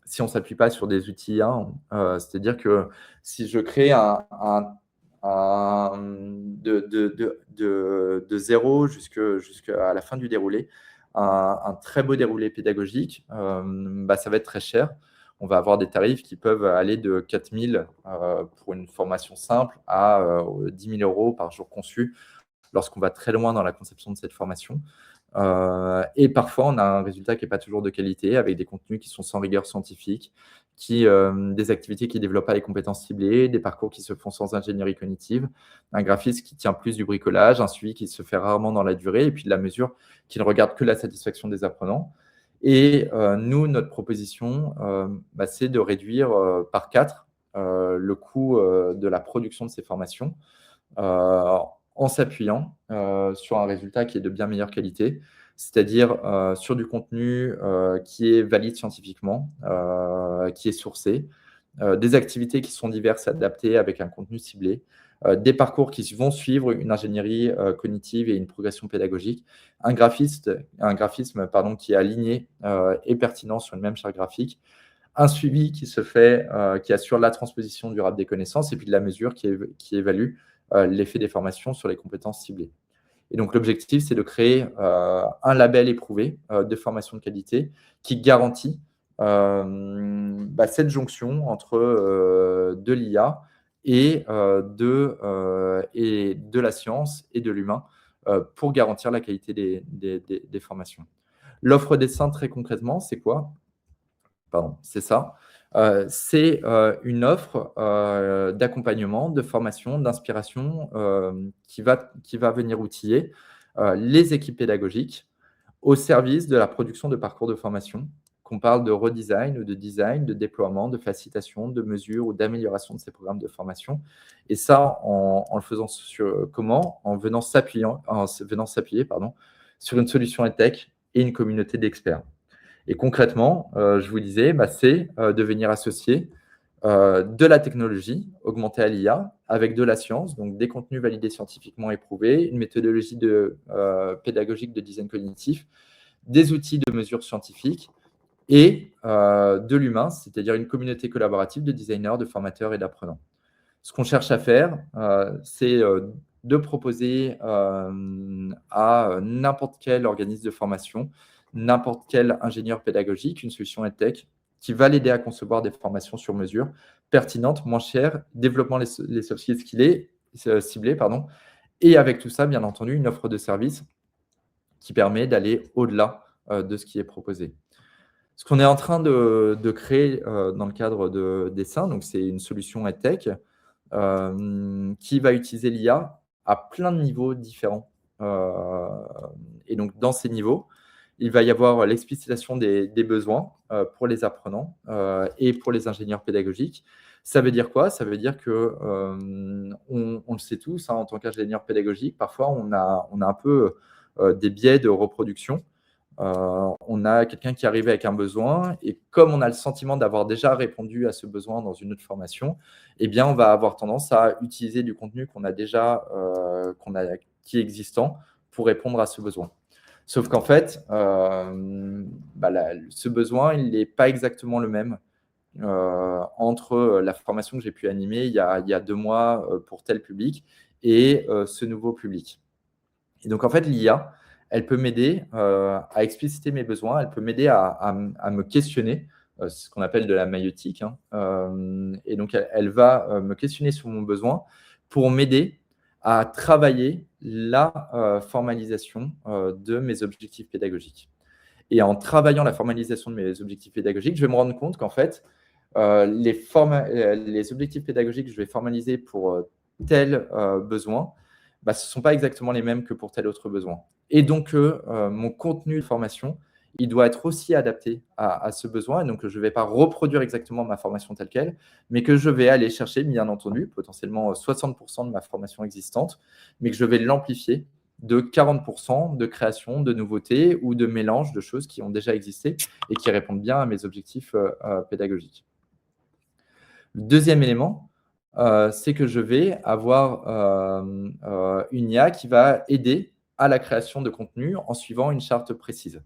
si on ne s'appuie pas sur des outils. C'est-à-dire que si je crée de zéro jusqu'à la fin du déroulé, un très beau déroulé pédagogique, ça va être très cher. On va avoir des tarifs qui peuvent aller de 4 000 pour une formation simple à 10 000 € par jour conçu lorsqu'on va très loin dans la conception de cette formation. Et parfois, on a un résultat qui n'est pas toujours de qualité, avec des contenus qui sont sans rigueur scientifique, des activités qui ne développent pas les compétences ciblées, des parcours qui se font sans ingénierie cognitive, un graphisme qui tient plus du bricolage, un suivi qui se fait rarement dans la durée, et puis de la mesure qui ne regarde que la satisfaction des apprenants. Et nous, notre proposition, c'est de réduire par 4 le coût de la production de ces formations, en s'appuyant sur un résultat qui est de bien meilleure qualité, c'est-à-dire sur du contenu qui est valide scientifiquement, qui est sourcé, des activités qui sont diverses, adaptées avec un contenu ciblé, des parcours qui vont suivre une ingénierie cognitive et une progression pédagogique, un graphisme qui est aligné et pertinent sur une même charte graphique, un suivi qui se fait, qui assure la transposition durable des connaissances, et puis de la mesure qui évalue l'effet des formations sur les compétences ciblées. Et donc, l'objectif, c'est de créer un label éprouvé de formation de qualité qui garantit cette jonction entre de l'IA et de la science et de l'humain pour garantir la qualité des formations. L'offre dessin, très concrètement, c'est quoi ? Pardon, c'est ça. C'est une offre d'accompagnement, de formation, d'inspiration qui va venir outiller les équipes pédagogiques au service de la production de parcours de formation, qu'on parle de redesign ou de design, de déploiement, de facilitation, de mesure ou d'amélioration de ces programmes de formation. Et ça, en le faisant comment ? En venant s'appuyer sur une solution EdTech et une communauté d'experts. Et concrètement, je vous disais, c'est de venir associer de la technologie augmentée à l'IA avec de la science, donc des contenus validés scientifiquement éprouvés, une méthodologie pédagogique de design cognitif, des outils de mesure scientifique et de l'humain, c'est-à-dire une communauté collaborative de designers, de formateurs et d'apprenants. Ce qu'on cherche à faire, c'est de proposer à n'importe quel organisme de formation, n'importe quel ingénieur pédagogique, une solution EdTech qui va l'aider à concevoir des formations sur mesure, pertinentes, moins chères, développant les soft skills ciblés, et avec tout ça, bien entendu, une offre de service qui permet d'aller au-delà de ce qui est proposé. Ce qu'on est en train de créer dans le cadre de Dessin, donc c'est une solution EdTech qui va utiliser l'IA à plein de niveaux différents. Et donc, dans ces niveaux, il va y avoir l'explicitation des besoins pour les apprenants et pour les ingénieurs pédagogiques. Ça veut dire quoi ? Ça veut dire que, on le sait tous, en tant qu'ingénieur pédagogique, parfois on a un peu des biais de reproduction. On a quelqu'un qui arrive avec un besoin et comme on a le sentiment d'avoir déjà répondu à ce besoin dans une autre formation, eh bien, on va avoir tendance à utiliser du contenu qu'on a déjà, qui est existant pour répondre à ce besoin. Sauf qu'en fait, ce besoin, il n'est pas exactement le même entre la formation que j'ai pu animer il y a 2 mois pour tel public et ce nouveau public. Et donc, en fait, l'IA, elle peut m'aider à expliciter mes besoins, elle peut m'aider à me questionner, c'est ce qu'on appelle de la maïeutique, hein. Et donc, elle va me questionner sur mon besoin pour m'aider à travailler la formalisation de mes objectifs pédagogiques. Et en travaillant la formalisation de mes objectifs pédagogiques, je vais me rendre compte qu'en fait, les objectifs pédagogiques que je vais formaliser pour tel besoin, bah, ce ne sont pas exactement les mêmes que pour tel autre besoin. Et donc, mon contenu de formation, il doit être aussi adapté à ce besoin. Et donc, je ne vais pas reproduire exactement ma formation telle qu'elle, mais que je vais aller chercher, bien entendu, potentiellement 60% de ma formation existante, mais que je vais l'amplifier de 40% de création, de nouveautés ou de mélange de choses qui ont déjà existé et qui répondent bien à mes objectifs pédagogiques. Le deuxième élément, c'est que je vais avoir une IA qui va aider à la création de contenu en suivant une charte précise.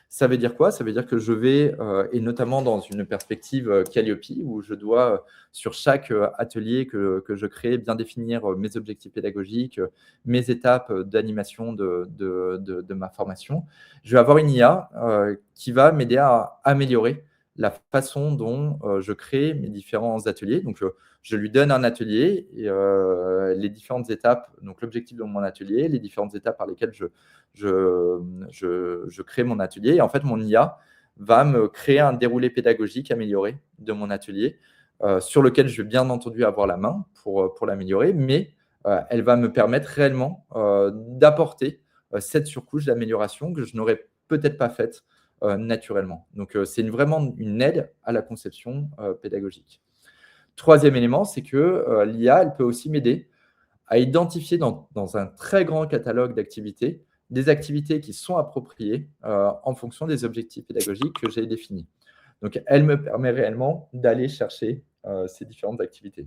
Ça veut dire quoi? Ça veut dire que je vais, et notamment dans une perspective Calliope, où je dois, sur chaque atelier que je crée, bien définir mes objectifs pédagogiques, mes étapes d'animation de ma formation. Je vais avoir une IA qui va m'aider à améliorer la façon dont je crée mes différents ateliers. Donc, je lui donne un atelier et les différentes étapes, donc l'objectif de mon atelier, les différentes étapes par lesquelles je crée mon atelier. Et en fait, mon IA va me créer un déroulé pédagogique amélioré de mon atelier sur lequel je vais bien entendu avoir la main pour l'améliorer, mais elle va me permettre réellement d'apporter cette surcouche d'amélioration que je n'aurais peut-être pas faite naturellement. Donc, c'est vraiment une aide à la conception pédagogique. Troisième élément, c'est que l'IA, elle peut aussi m'aider à identifier dans un très grand catalogue d'activités des activités qui sont appropriées en fonction des objectifs pédagogiques que j'ai définis. Donc, elle me permet réellement d'aller chercher ces différentes activités.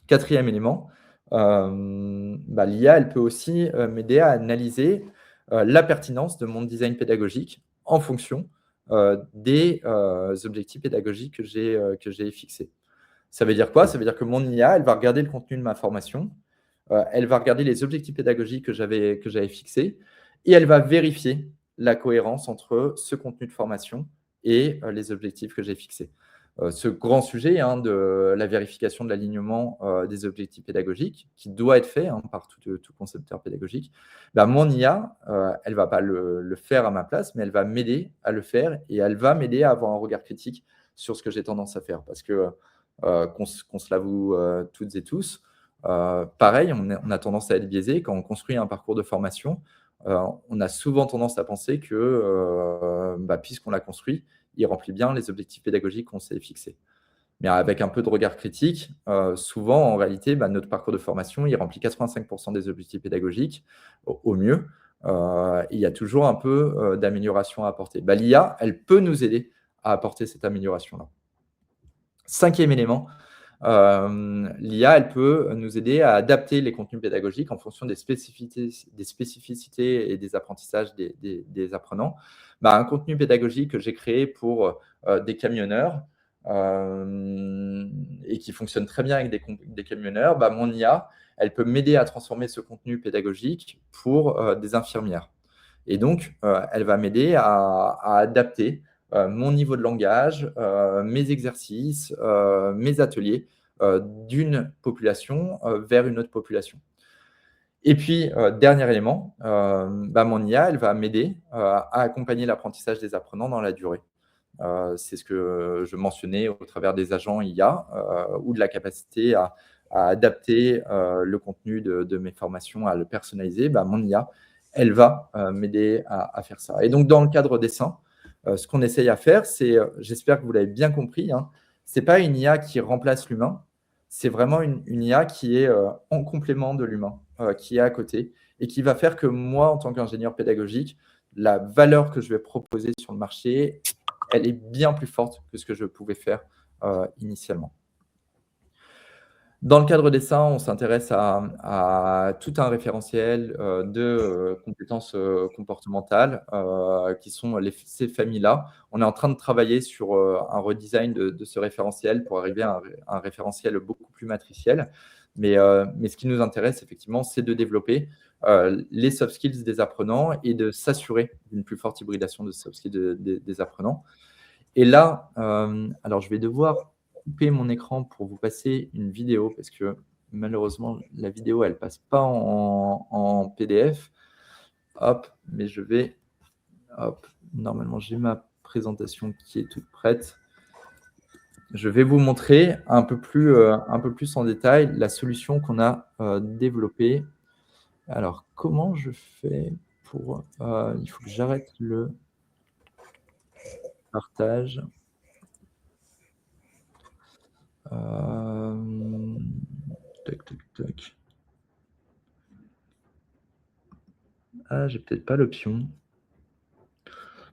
Quatrième élément, l'IA, elle peut aussi m'aider à analyser la pertinence de mon design pédagogique en fonction des objectifs pédagogiques que j'ai fixés. Ça veut dire quoi? Ça veut dire que mon IA, elle va regarder le contenu de ma formation, elle va regarder les objectifs pédagogiques que j'avais fixés et elle va vérifier la cohérence entre ce contenu de formation et les objectifs que j'ai fixés. Ce grand sujet de la vérification de l'alignement des objectifs pédagogiques, qui doit être fait par tout concepteur pédagogique, mon IA, elle ne va pas le faire à ma place, mais elle va m'aider à le faire et elle va m'aider à avoir un regard critique sur ce que j'ai tendance à faire. Parce que, qu'on se l'avoue toutes et tous, pareil, on a tendance à être biaisé. Quand on construit un parcours de formation, on a souvent tendance à penser que, puisqu'on l'a construit, il remplit bien les objectifs pédagogiques qu'on s'est fixés. Mais avec un peu de regard critique, souvent, en réalité, notre parcours de formation, il remplit 85% des objectifs pédagogiques, au mieux. Il y a toujours un peu d'amélioration à apporter. L'IA, elle peut nous aider à apporter cette amélioration-là. Cinquième élément, l'IA, elle peut nous aider à adapter les contenus pédagogiques en fonction des spécificités et des apprentissages des apprenants. Un contenu pédagogique que j'ai créé pour des camionneurs et qui fonctionne très bien avec des camionneurs, mon IA, elle peut m'aider à transformer ce contenu pédagogique pour des infirmières. Et donc, elle va m'aider à adapter mon niveau de langage, mes exercices, mes ateliers d'une population vers une autre population. Et puis, dernier élément, mon IA, elle va m'aider à accompagner l'apprentissage des apprenants dans la durée. C'est ce que je mentionnais au travers des agents IA ou de la capacité à adapter le contenu de mes formations, à le personnaliser. Mon IA, elle va m'aider à faire ça. Et donc, dans le cadre dessin, ce qu'on essaye à faire, c'est, j'espère que vous l'avez bien compris, ce n'est pas une IA qui remplace l'humain, c'est vraiment une IA qui est en complément de l'humain, qui est à côté et qui va faire que moi, en tant qu'ingénieur pédagogique, la valeur que je vais proposer sur le marché, elle est bien plus forte que ce que je pouvais faire initialement. Dans le cadre dessin, on s'intéresse à tout un référentiel de compétences comportementales qui sont ces familles-là. On est en train de travailler sur un redesign de ce référentiel pour arriver à un référentiel beaucoup plus matriciel. Mais ce qui nous intéresse, effectivement, c'est de développer les soft skills des apprenants et de s'assurer d'une plus forte hybridation de soft skills des apprenants. Et là, alors je vais devoir couper mon écran pour vous passer une vidéo parce que malheureusement, la vidéo, elle ne passe pas en PDF. Hop, mais je vais... Hop, normalement, j'ai ma présentation qui est toute prête. Je vais vous montrer un peu plus en détail la solution qu'on a développée. Alors, comment je fais pour... il faut que j'arrête le partage. Tac, tac, tac. Ah, j'ai peut-être pas l'option.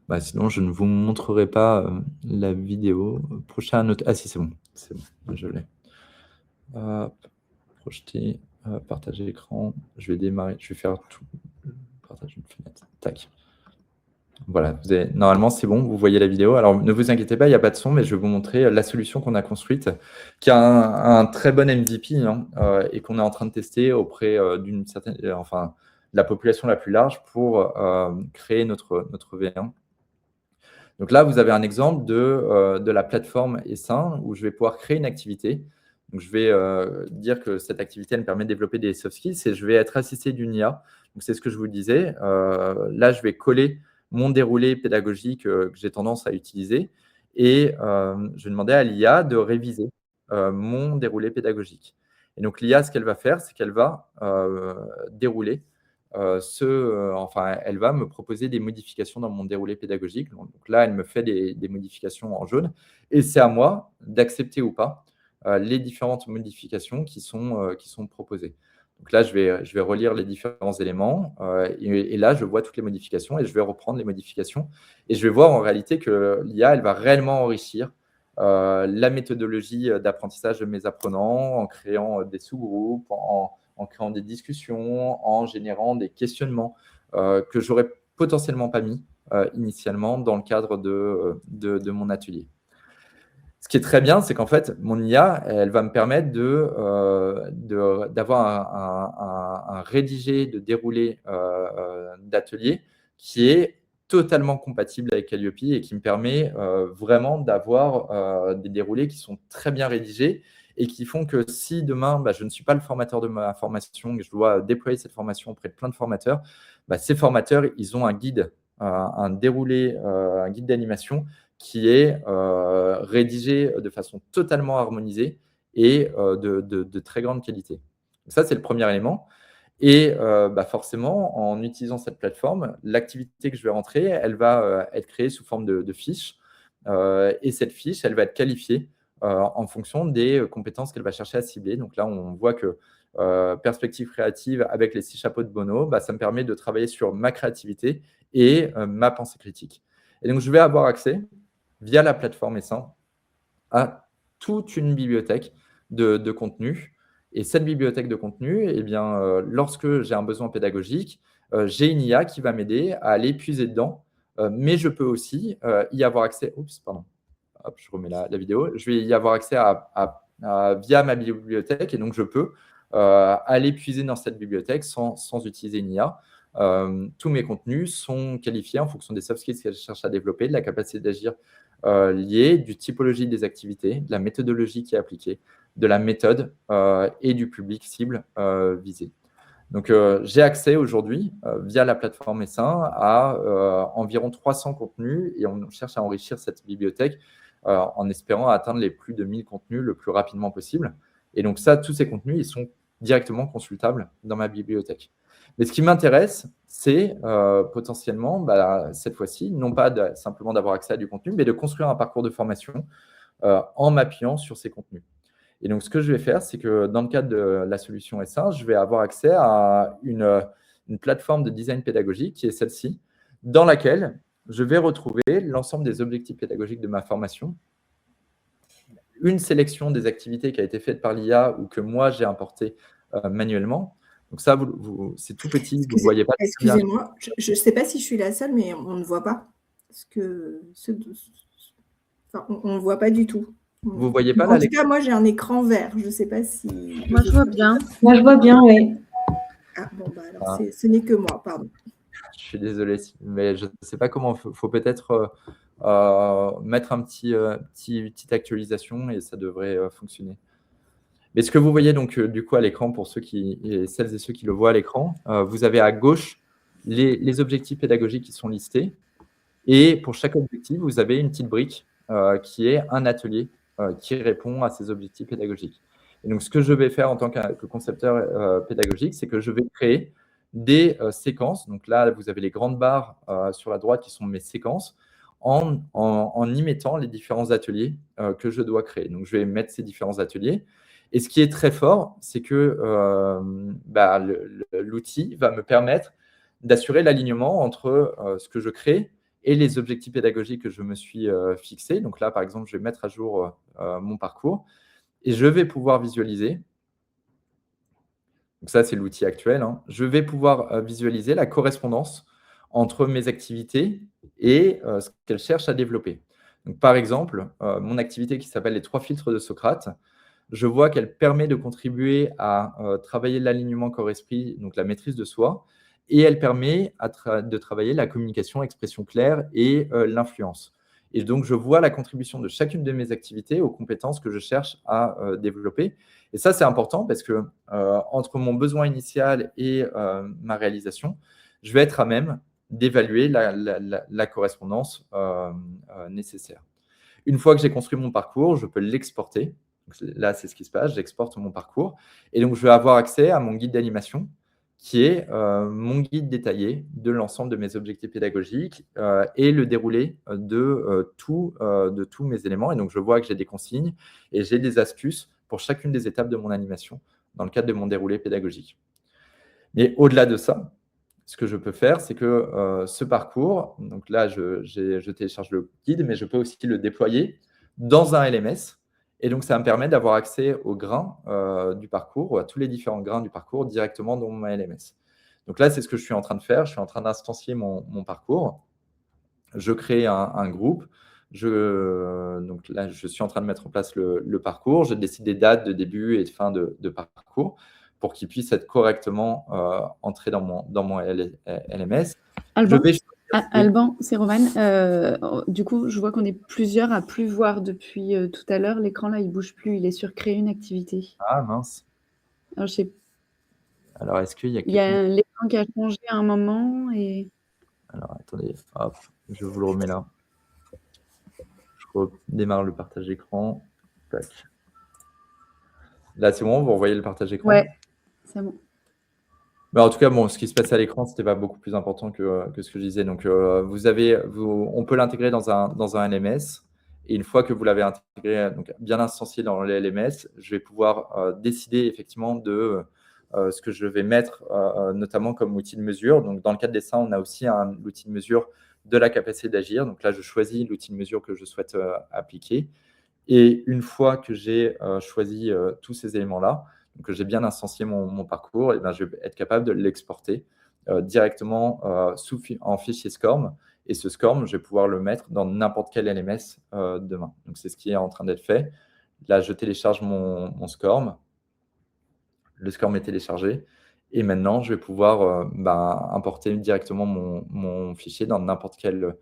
Bah, sinon, je ne vous montrerai pas la vidéo. Prochain autre... Ah si, c'est bon, je l'ai. Projeter, partager l'écran. Je vais démarrer, je vais faire tout. Partager une fenêtre. Tac. Voilà, normalement, c'est bon, vous voyez la vidéo. Alors, ne vous inquiétez pas, il n'y a pas de son, mais je vais vous montrer la solution qu'on a construite, qui a un très bon MVP et qu'on est en train de tester auprès d'une certaine, de la population la plus large pour créer notre V1. Donc là, vous avez un exemple de la plateforme Essin où je vais pouvoir créer une activité. Donc, je vais dire que cette activité, elle me permet de développer des soft skills et je vais être assisté d'une IA. Donc, c'est ce que je vous disais. Là, je vais coller mon déroulé pédagogique que j'ai tendance à utiliser et je vais demander à l'IA de réviser mon déroulé pédagogique. Et donc, l'IA, ce qu'elle va faire, c'est qu'elle va dérouler elle va me proposer des modifications dans mon déroulé pédagogique. Donc là, elle me fait des modifications en jaune et c'est à moi d'accepter ou pas les différentes modifications qui sont proposées. Donc là, je vais relire les différents éléments et là, je vois toutes les modifications et je vais reprendre les modifications et je vais voir en réalité que l'IA, elle va réellement enrichir la méthodologie d'apprentissage de mes apprenants en créant des sous-groupes, en créant des discussions, en générant des questionnements que je n'aurais potentiellement pas mis initialement dans le cadre de mon atelier. Ce qui est très bien, c'est qu'en fait, mon IA, elle va me permettre d'avoir un rédigé de déroulé d'atelier qui est totalement compatible avec Calliope et qui me permet vraiment d'avoir des déroulés qui sont très bien rédigés et qui font que si demain, je ne suis pas le formateur de ma formation, que je dois déployer cette formation auprès de plein de formateurs, ces formateurs, ils ont un guide, un déroulé, un guide d'animation qui est rédigé de façon totalement harmonisée et de très grande qualité. Donc ça, c'est le premier élément. Et forcément, en utilisant cette plateforme, l'activité que je vais rentrer, elle va être créée sous forme de fiche. Et cette fiche, elle va être qualifiée en fonction des compétences qu'elle va chercher à cibler. Donc là, on voit que perspective créative avec les 6 chapeaux de Bono, ça me permet de travailler sur ma créativité et ma pensée critique. Et donc, je vais avoir accès, via la plateforme Essin, à toute une bibliothèque de contenu. Et cette bibliothèque de contenu, lorsque j'ai un besoin pédagogique, j'ai une IA qui va m'aider à aller puiser dedans. Mais je peux aussi y avoir accès... Oups, pardon. Hop, je remets la vidéo. Je vais y avoir accès via ma bibliothèque et donc je peux aller puiser dans cette bibliothèque sans utiliser une IA. Tous mes contenus sont qualifiés en fonction des soft skills que je cherche à développer, de la capacité d'agir liée, du typologie des activités, de la méthodologie qui est appliquée, de la méthode et du public cible visé. Donc, j'ai accès aujourd'hui, via la plateforme Essin, à environ 300 contenus et on cherche à enrichir cette bibliothèque en espérant atteindre les plus de 1000 contenus le plus rapidement possible. Et donc ça, tous ces contenus, ils sont directement consultables dans ma bibliothèque. Mais ce qui m'intéresse, c'est potentiellement, cette fois-ci, non pas simplement d'avoir accès à du contenu, mais de construire un parcours de formation en m'appuyant sur ces contenus. Et donc, ce que je vais faire, c'est que dans le cadre de la solution Essin, je vais avoir accès à une plateforme de design pédagogique qui est celle-ci, dans laquelle je vais retrouver l'ensemble des objectifs pédagogiques de ma formation, une sélection des activités qui a été faite par l'IA ou que moi, j'ai importé manuellement. Donc ça, c'est tout petit, vous ne voyez pas. Excusez-moi, je ne sais pas si je suis la seule, mais on ne voit pas. On ne voit pas du tout. Vous ne voyez pas en tout cas, moi, j'ai un écran vert. Je ne sais pas si... Moi, je vois bien. Moi, je vois bien, oui. Ah bon, bah alors Ah, ce n'est que moi, pardon. je suis désolé, mais je ne sais pas comment. Il faut peut-être mettre petite actualisation et ça devrait fonctionner. Mais ce que vous voyez donc du coup à l'écran, pour celles et ceux qui le voient à l'écran, vous avez à gauche les objectifs pédagogiques qui sont listés. Et pour chaque objectif, vous avez une petite brique qui est un atelier qui répond à ces objectifs pédagogiques. Et donc, ce que je vais faire en tant que concepteur pédagogique, c'est que je vais créer des séquences. Donc là, vous avez les grandes barres sur la droite qui sont mes séquences en y mettant les différents ateliers que je dois créer. Donc, je vais mettre ces différents ateliers. Et ce qui est très fort, c'est que l'outil va me permettre d'assurer l'alignement entre ce que je crée et les objectifs pédagogiques que je me suis fixés. Donc là, par exemple, je vais mettre à jour mon parcours et je vais pouvoir visualiser. Donc ça, c'est l'outil actuel. Hein. Je vais pouvoir visualiser la correspondance entre mes activités et ce qu'elles cherchent à développer. Donc, par exemple, mon activité qui s'appelle les 3 filtres de Socrate, je vois qu'elle permet de contribuer à travailler l'alignement corps-esprit, donc la maîtrise de soi, et elle permet de travailler la communication, expression claire et l'influence. Et donc, je vois la contribution de chacune de mes activités aux compétences que je cherche à développer. Et ça, c'est important parce que entre mon besoin initial et ma réalisation, je vais être à même d'évaluer la correspondance nécessaire. Une fois que j'ai construit mon parcours, je peux l'exporter. Là, c'est ce qui se passe, j'exporte mon parcours. Et donc, je vais avoir accès à mon guide d'animation, qui est mon guide détaillé de l'ensemble de mes objectifs pédagogiques et le déroulé de tous mes éléments. Et donc, je vois que j'ai des consignes et j'ai des astuces pour chacune des étapes de mon animation dans le cadre de mon déroulé pédagogique. Mais au-delà de ça, ce que je peux faire, c'est que ce parcours, donc là, je télécharge le guide, mais je peux aussi le déployer dans un LMS. Et donc, ça me permet d'avoir accès aux grains du parcours, à tous les différents grains du parcours directement dans mon LMS. Donc là, c'est ce que je suis en train de faire. Je suis en train d'instancier mon parcours. Je crée un groupe. Donc là, je suis en train de mettre en place le parcours. Je décide des dates de début et de fin de parcours pour qu'il puisse être correctement entré dans mon LMS. Alban, c'est Romane. Du coup, je vois qu'on est plusieurs à plus voir depuis tout à l'heure. L'écran, là, il ne bouge plus. Il est sur créer une activité. Ah, mince. Alors, je sais... Alors, est-ce qu'il y a... Il y a l'écran qui a changé à un moment et... Alors, attendez. Hop, je vous le remets là. Je redémarre le partage d'écran. Là, c'est bon, vous revoyez le partage d'écran? Ouais, c'est bon. Mais en tout cas, bon, ce qui se passe à l'écran, ce n'était pas beaucoup plus important que ce que je disais. Donc, on peut l'intégrer dans un LMS. Et une fois que vous l'avez intégré, donc bien instancié dans le LMS, je vais pouvoir décider effectivement de ce que je vais mettre, notamment comme outil de mesure. Donc, dans le cadre des dessins, on a aussi l'outil de mesure de la capacité d'agir. Donc là, je choisis l'outil de mesure que je souhaite appliquer. Et une fois que j'ai choisi tous ces éléments-là, donc que j'ai bien instancié mon parcours, et bien, je vais être capable de l'exporter directement en fichier SCORM. Et ce SCORM, je vais pouvoir le mettre dans n'importe quel LMS demain. Donc, c'est ce qui est en train d'être fait. Là, je télécharge mon SCORM. Le SCORM est téléchargé. Et maintenant, je vais pouvoir importer directement mon fichier dans n'importe quel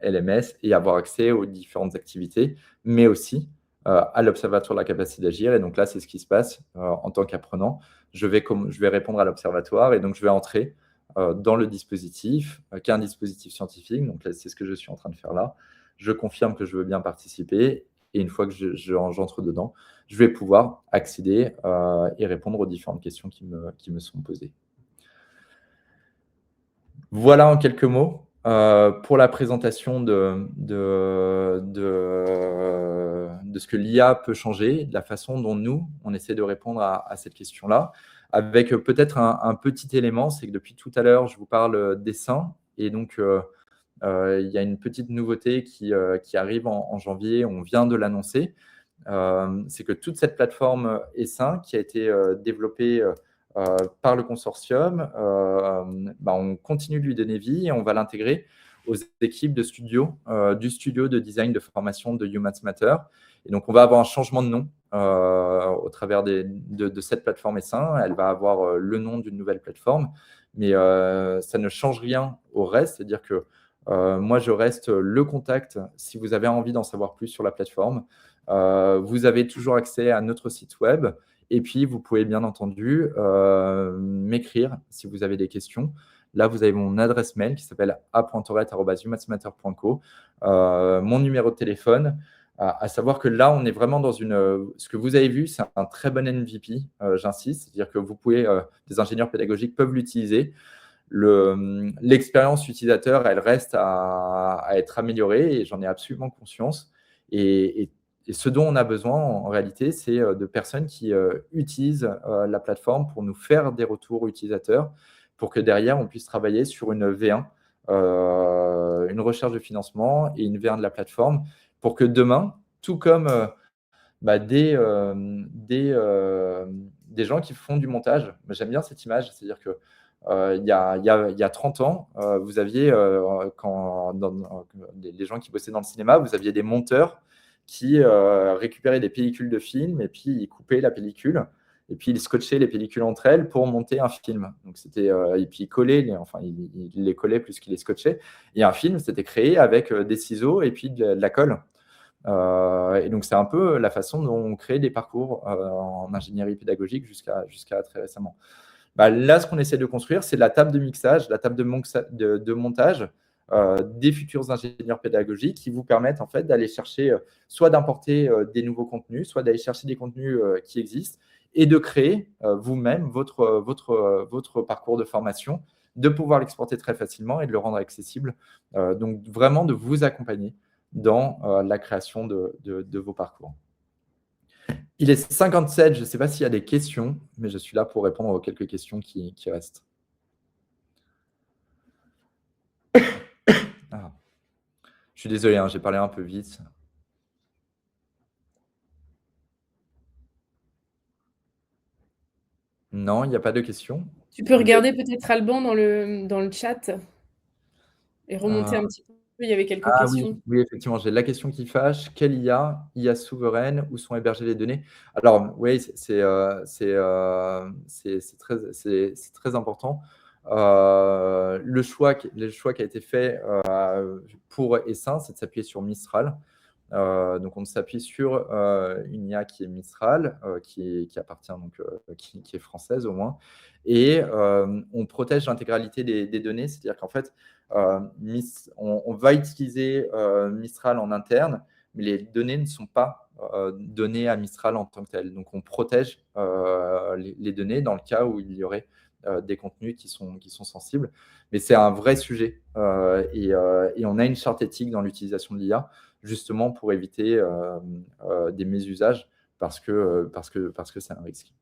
LMS et avoir accès aux différentes activités, mais aussi à l'Observatoire de la capacité d'agir. Et donc là, c'est ce qui se passe en tant qu'apprenant. Je vais répondre à l'Observatoire et donc je vais entrer dans le dispositif, qui est un dispositif scientifique. Donc là, c'est ce que je suis en train de faire là. Je confirme que je veux bien participer. Et une fois que j'entre dedans, je vais pouvoir accéder et répondre aux différentes questions qui me sont posées. Voilà en quelques mots pour la présentation de ce que l'IA peut changer, de la façon dont nous, on essaie de répondre à cette question-là, avec peut-être un petit élément, c'est que depuis tout à l'heure, je vous parle dessin, et donc il y a une petite nouveauté qui arrive en janvier, on vient de l'annoncer, c'est que toute cette plateforme Essin qui a été développée par le consortium, on continue de lui donner vie et on va l'intégrer aux équipes de studio, du studio de design de formation de Humans Matter. Et donc, on va avoir un changement de nom au travers de cette plateforme Essaim. Elle va avoir le nom d'une nouvelle plateforme, mais ça ne change rien au reste. C'est-à-dire que moi, je reste le contact si vous avez envie d'en savoir plus sur la plateforme. Vous avez toujours accès à notre site web. Et puis, vous pouvez bien entendu m'écrire si vous avez des questions. Là, vous avez mon adresse mail qui s'appelle a.toret@humansmatter.co, mon numéro de téléphone. À savoir que là, on est vraiment dans ce que vous avez vu, c'est un très bon MVP, j'insiste. C'est-à-dire que vous pouvez, des ingénieurs pédagogiques peuvent l'utiliser. L'expérience utilisateur, elle reste à être améliorée et j'en ai absolument conscience. Et ce dont on a besoin, en réalité, c'est de personnes qui utilisent la plateforme pour nous faire des retours utilisateurs, pour que derrière, on puisse travailler sur une V1, une recherche de financement et une V1 de la plateforme, pour que demain, tout comme des gens qui font du montage, j'aime bien cette image, c'est-à-dire que il y a 30 ans, vous aviez, les gens qui bossaient dans le cinéma, vous aviez des monteurs qui récupéraient des pellicules de films et puis ils coupaient la pellicule et puis ils scotchaient les pellicules entre elles pour monter un film. Donc c'était et puis ils collaient, ils les collaient plus qu'ils les scotchaient. Et un film, c'était créé avec des ciseaux et puis de la colle. Et donc c'est un peu la façon dont on crée des parcours en ingénierie pédagogique jusqu'à très récemment. Là, ce qu'on essaie de construire, c'est la table de mixage, la table de montage des futurs ingénieurs pédagogiques qui vous permettent en fait d'aller chercher, soit d'importer des nouveaux contenus, soit d'aller chercher des contenus qui existent et de créer vous-même votre parcours de formation, de pouvoir l'exporter très facilement et de le rendre accessible. Donc vraiment de vous accompagner dans la création de vos parcours. Il est 57, je ne sais pas s'il y a des questions, mais je suis là pour répondre aux quelques questions qui restent. Ah. Je suis désolé, hein, j'ai parlé un peu vite. Non, il n'y a pas de questions. Tu peux regarder peut-être Alban dans le chat et remonter un petit peu. Il y avait quelques questions. Oui, effectivement, j'ai la question qui fâche. Quelle IA souveraine, où sont hébergées les données? Alors, oui, c'est très important. Le choix qui a été fait pour Essaim, c'est de s'appuyer sur Mistral. Donc, on s'appuie sur une IA qui est Mistral, qui appartient, donc, qui est française au moins. Et on protège l'intégralité des données, c'est-à-dire qu'en fait, on va utiliser Mistral en interne, mais les données ne sont pas données à Mistral en tant que telles. Donc, on protège les données dans le cas où il y aurait des contenus qui sont sensibles. Mais c'est un vrai sujet et on a une charte éthique dans l'utilisation de l'IA, justement pour éviter des mésusages parce que c'est un risque.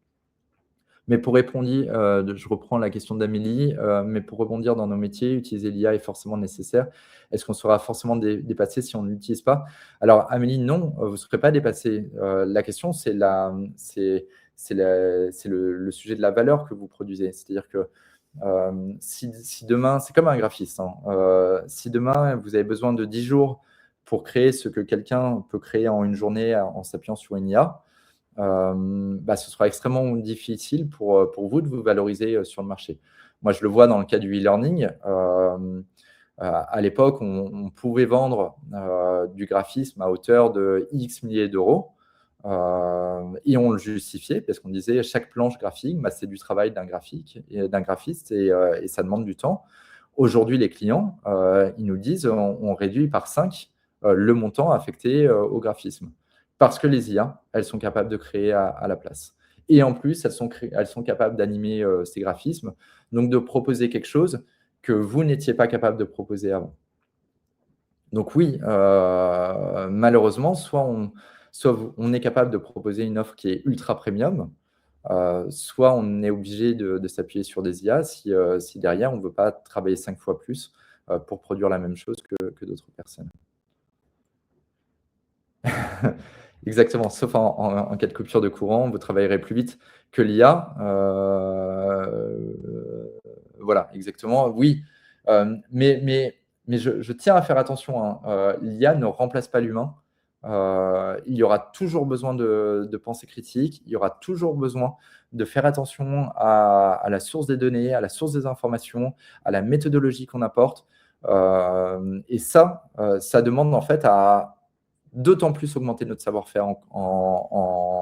Mais pour répondre, je reprends la question d'Amélie, mais pour rebondir dans nos métiers, utiliser l'IA est forcément nécessaire. Est-ce qu'on sera forcément dépassé si on ne l'utilise pas? Alors, Amélie, non, vous ne serez pas dépassé. La question, c'est le sujet de la valeur que vous produisez. C'est-à-dire que si demain, c'est comme un graphiste, hein, si demain, vous avez besoin de 10 jours pour créer ce que quelqu'un peut créer en une journée en s'appuyant sur une IA, ce sera extrêmement difficile pour vous de vous valoriser sur le marché. Moi, je le vois dans le cas du e-learning. À l'époque, on pouvait vendre du graphisme à hauteur de X milliers d'euros et on le justifiait parce qu'on disait chaque planche graphique, c'est du travail d'un graphiste et ça demande du temps. Aujourd'hui, les clients, ils nous disent on réduit par 5 le montant affecté au graphisme. Parce que les IA, elles sont capables de créer à la place. Et en plus, elles sont capables d'animer ces graphismes, donc de proposer quelque chose que vous n'étiez pas capable de proposer avant. Donc oui, malheureusement, soit on est capable de proposer une offre qui est ultra premium, soit on est obligé de s'appuyer sur des IA si derrière, on ne veut pas travailler 5 fois plus pour produire la même chose que d'autres personnes. Exactement, sauf en cas de coupure de courant, vous travaillerez plus vite que l'IA. Voilà, exactement, oui. Mais je tiens à faire attention, hein, l'IA ne remplace pas l'humain. il y aura toujours besoin de pensée critique, il y aura toujours besoin de faire attention à la source des données, à la source des informations, à la méthodologie qu'on apporte. Et ça demande en fait à d'autant plus augmenter notre savoir-faire en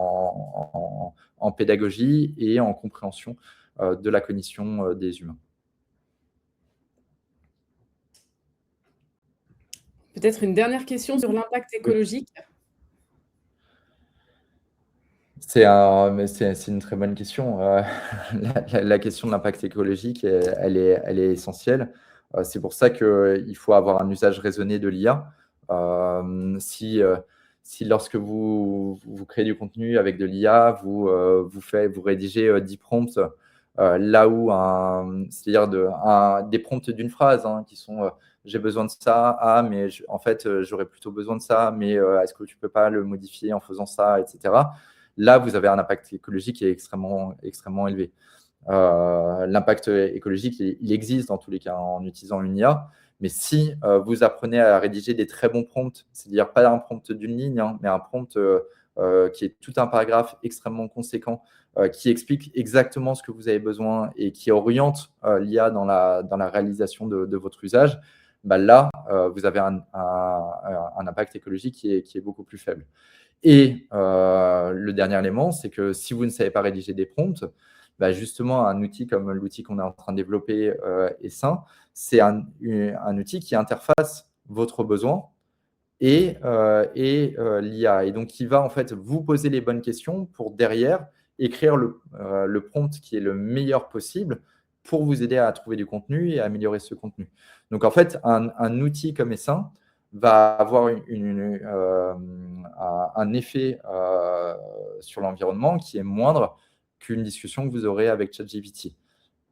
pédagogie et en compréhension de la cognition des humains. Peut-être une dernière question sur l'impact écologique. C'est une très bonne question. La question de l'impact écologique, elle est essentielle. C'est pour ça qu'il faut avoir un usage raisonné de l'IA. Si lorsque vous créez du contenu avec de l'IA, vous rédigez 10 prompts, là où c'est-à-dire des prompts d'une phrase qui sont j'ai besoin de ça, mais en fait, j'aurais plutôt besoin de ça, mais est-ce que tu peux pas le modifier en faisant ça, etc. Là, vous avez un impact écologique qui est extrêmement, extrêmement élevé. L'impact écologique, il existe dans tous les cas en utilisant une IA, mais si vous apprenez à rédiger des très bons prompts, c'est-à-dire pas un prompt d'une ligne, mais un prompt qui est tout un paragraphe extrêmement conséquent, qui explique exactement ce que vous avez besoin et qui oriente l'IA dans la réalisation de votre usage, là, vous avez un impact écologique qui est beaucoup plus faible. Et le dernier élément, c'est que si vous ne savez pas rédiger des prompts, justement, un outil comme l'outil qu'on est en train de développer, Essaim, c'est un outil qui interface votre besoin et l'IA. Et donc, qui va en fait vous poser les bonnes questions pour derrière écrire le prompt qui est le meilleur possible pour vous aider à trouver du contenu et à améliorer ce contenu. Donc, en fait, un outil comme Essaim va avoir un effet sur l'environnement qui est moindre qu'une discussion que vous aurez avec ChatGPT.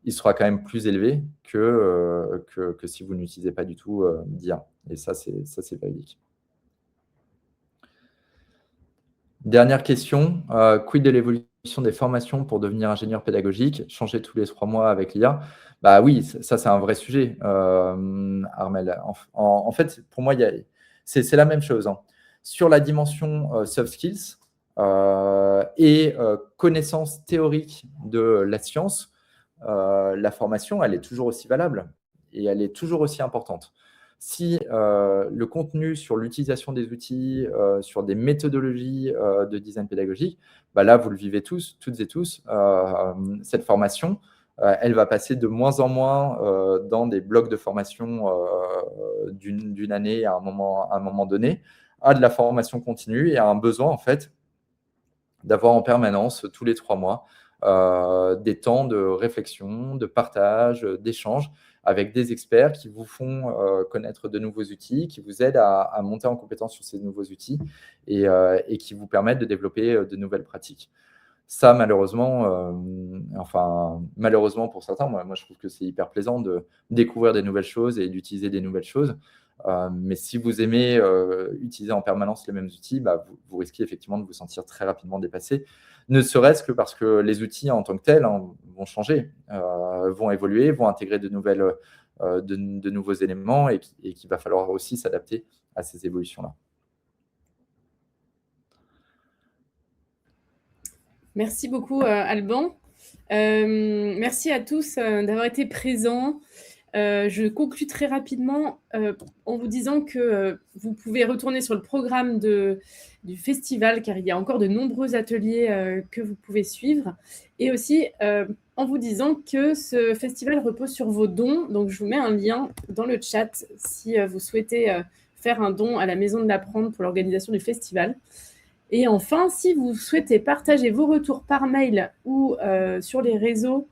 Il sera quand même plus élevé que si vous n'utilisez pas du tout d'IA. Et ça, c'est véridique. Dernière question, quid de l'évolution des formations pour devenir ingénieur pédagogique, changer tous les 3 mois avec l'IA? Oui, ça c'est un vrai sujet, Armel. En fait, pour moi, c'est la même chose. Sur la dimension soft skills et connaissance théorique de la science, la formation, elle est toujours aussi valable et elle est toujours aussi importante. Si le contenu sur l'utilisation des outils, sur des méthodologies de design pédagogique, là, vous le vivez toutes et tous, cette formation, elle va passer de moins en moins dans des blocs de formation d'une année à un moment donné, à de la formation continue et à un besoin, en fait, d'avoir en permanence, tous les 3 mois, des temps de réflexion, de partage, d'échange avec des experts qui vous font connaître de nouveaux outils, qui vous aident à monter en compétence sur ces nouveaux outils et qui vous permettent de développer de nouvelles pratiques. Ça, malheureusement, malheureusement pour certains, moi je trouve que c'est hyper plaisant de découvrir des nouvelles choses et d'utiliser des nouvelles choses. Mais si vous aimez utiliser en permanence les mêmes outils, vous risquez effectivement de vous sentir très rapidement dépassé, ne serait-ce que parce que les outils en tant que tels vont changer, vont évoluer, vont intégrer de nouveaux éléments et qu'il va falloir aussi s'adapter à ces évolutions-là. Merci beaucoup, Alban. Merci à tous d'avoir été présents. Je conclue très rapidement en vous disant que vous pouvez retourner sur le programme du festival, car il y a encore de nombreux ateliers que vous pouvez suivre. Et aussi en vous disant que ce festival repose sur vos dons. Donc, je vous mets un lien dans le chat si vous souhaitez faire un don à la Maison de l'Apprendre pour l'organisation du festival. Et enfin, si vous souhaitez partager vos retours par mail ou sur les réseaux,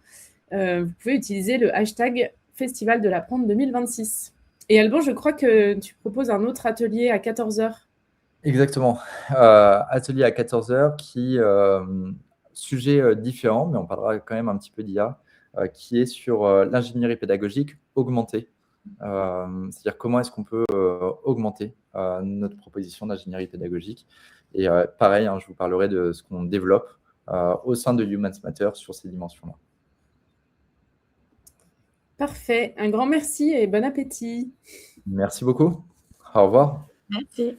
vous pouvez utiliser le hashtag Festival de l'Apprendre 2026. Et Alban, je crois que tu proposes un autre atelier à 14h. Exactement. Atelier à 14h qui, sujet différent, mais on parlera quand même un petit peu d'IA, qui est sur l'ingénierie pédagogique augmentée. C'est-à-dire comment est-ce qu'on peut augmenter notre proposition d'ingénierie pédagogique. Et pareil, je vous parlerai de ce qu'on développe au sein de Humans Matter sur ces dimensions-là. Parfait. Un grand merci et bon appétit. Merci beaucoup. Au revoir. Merci.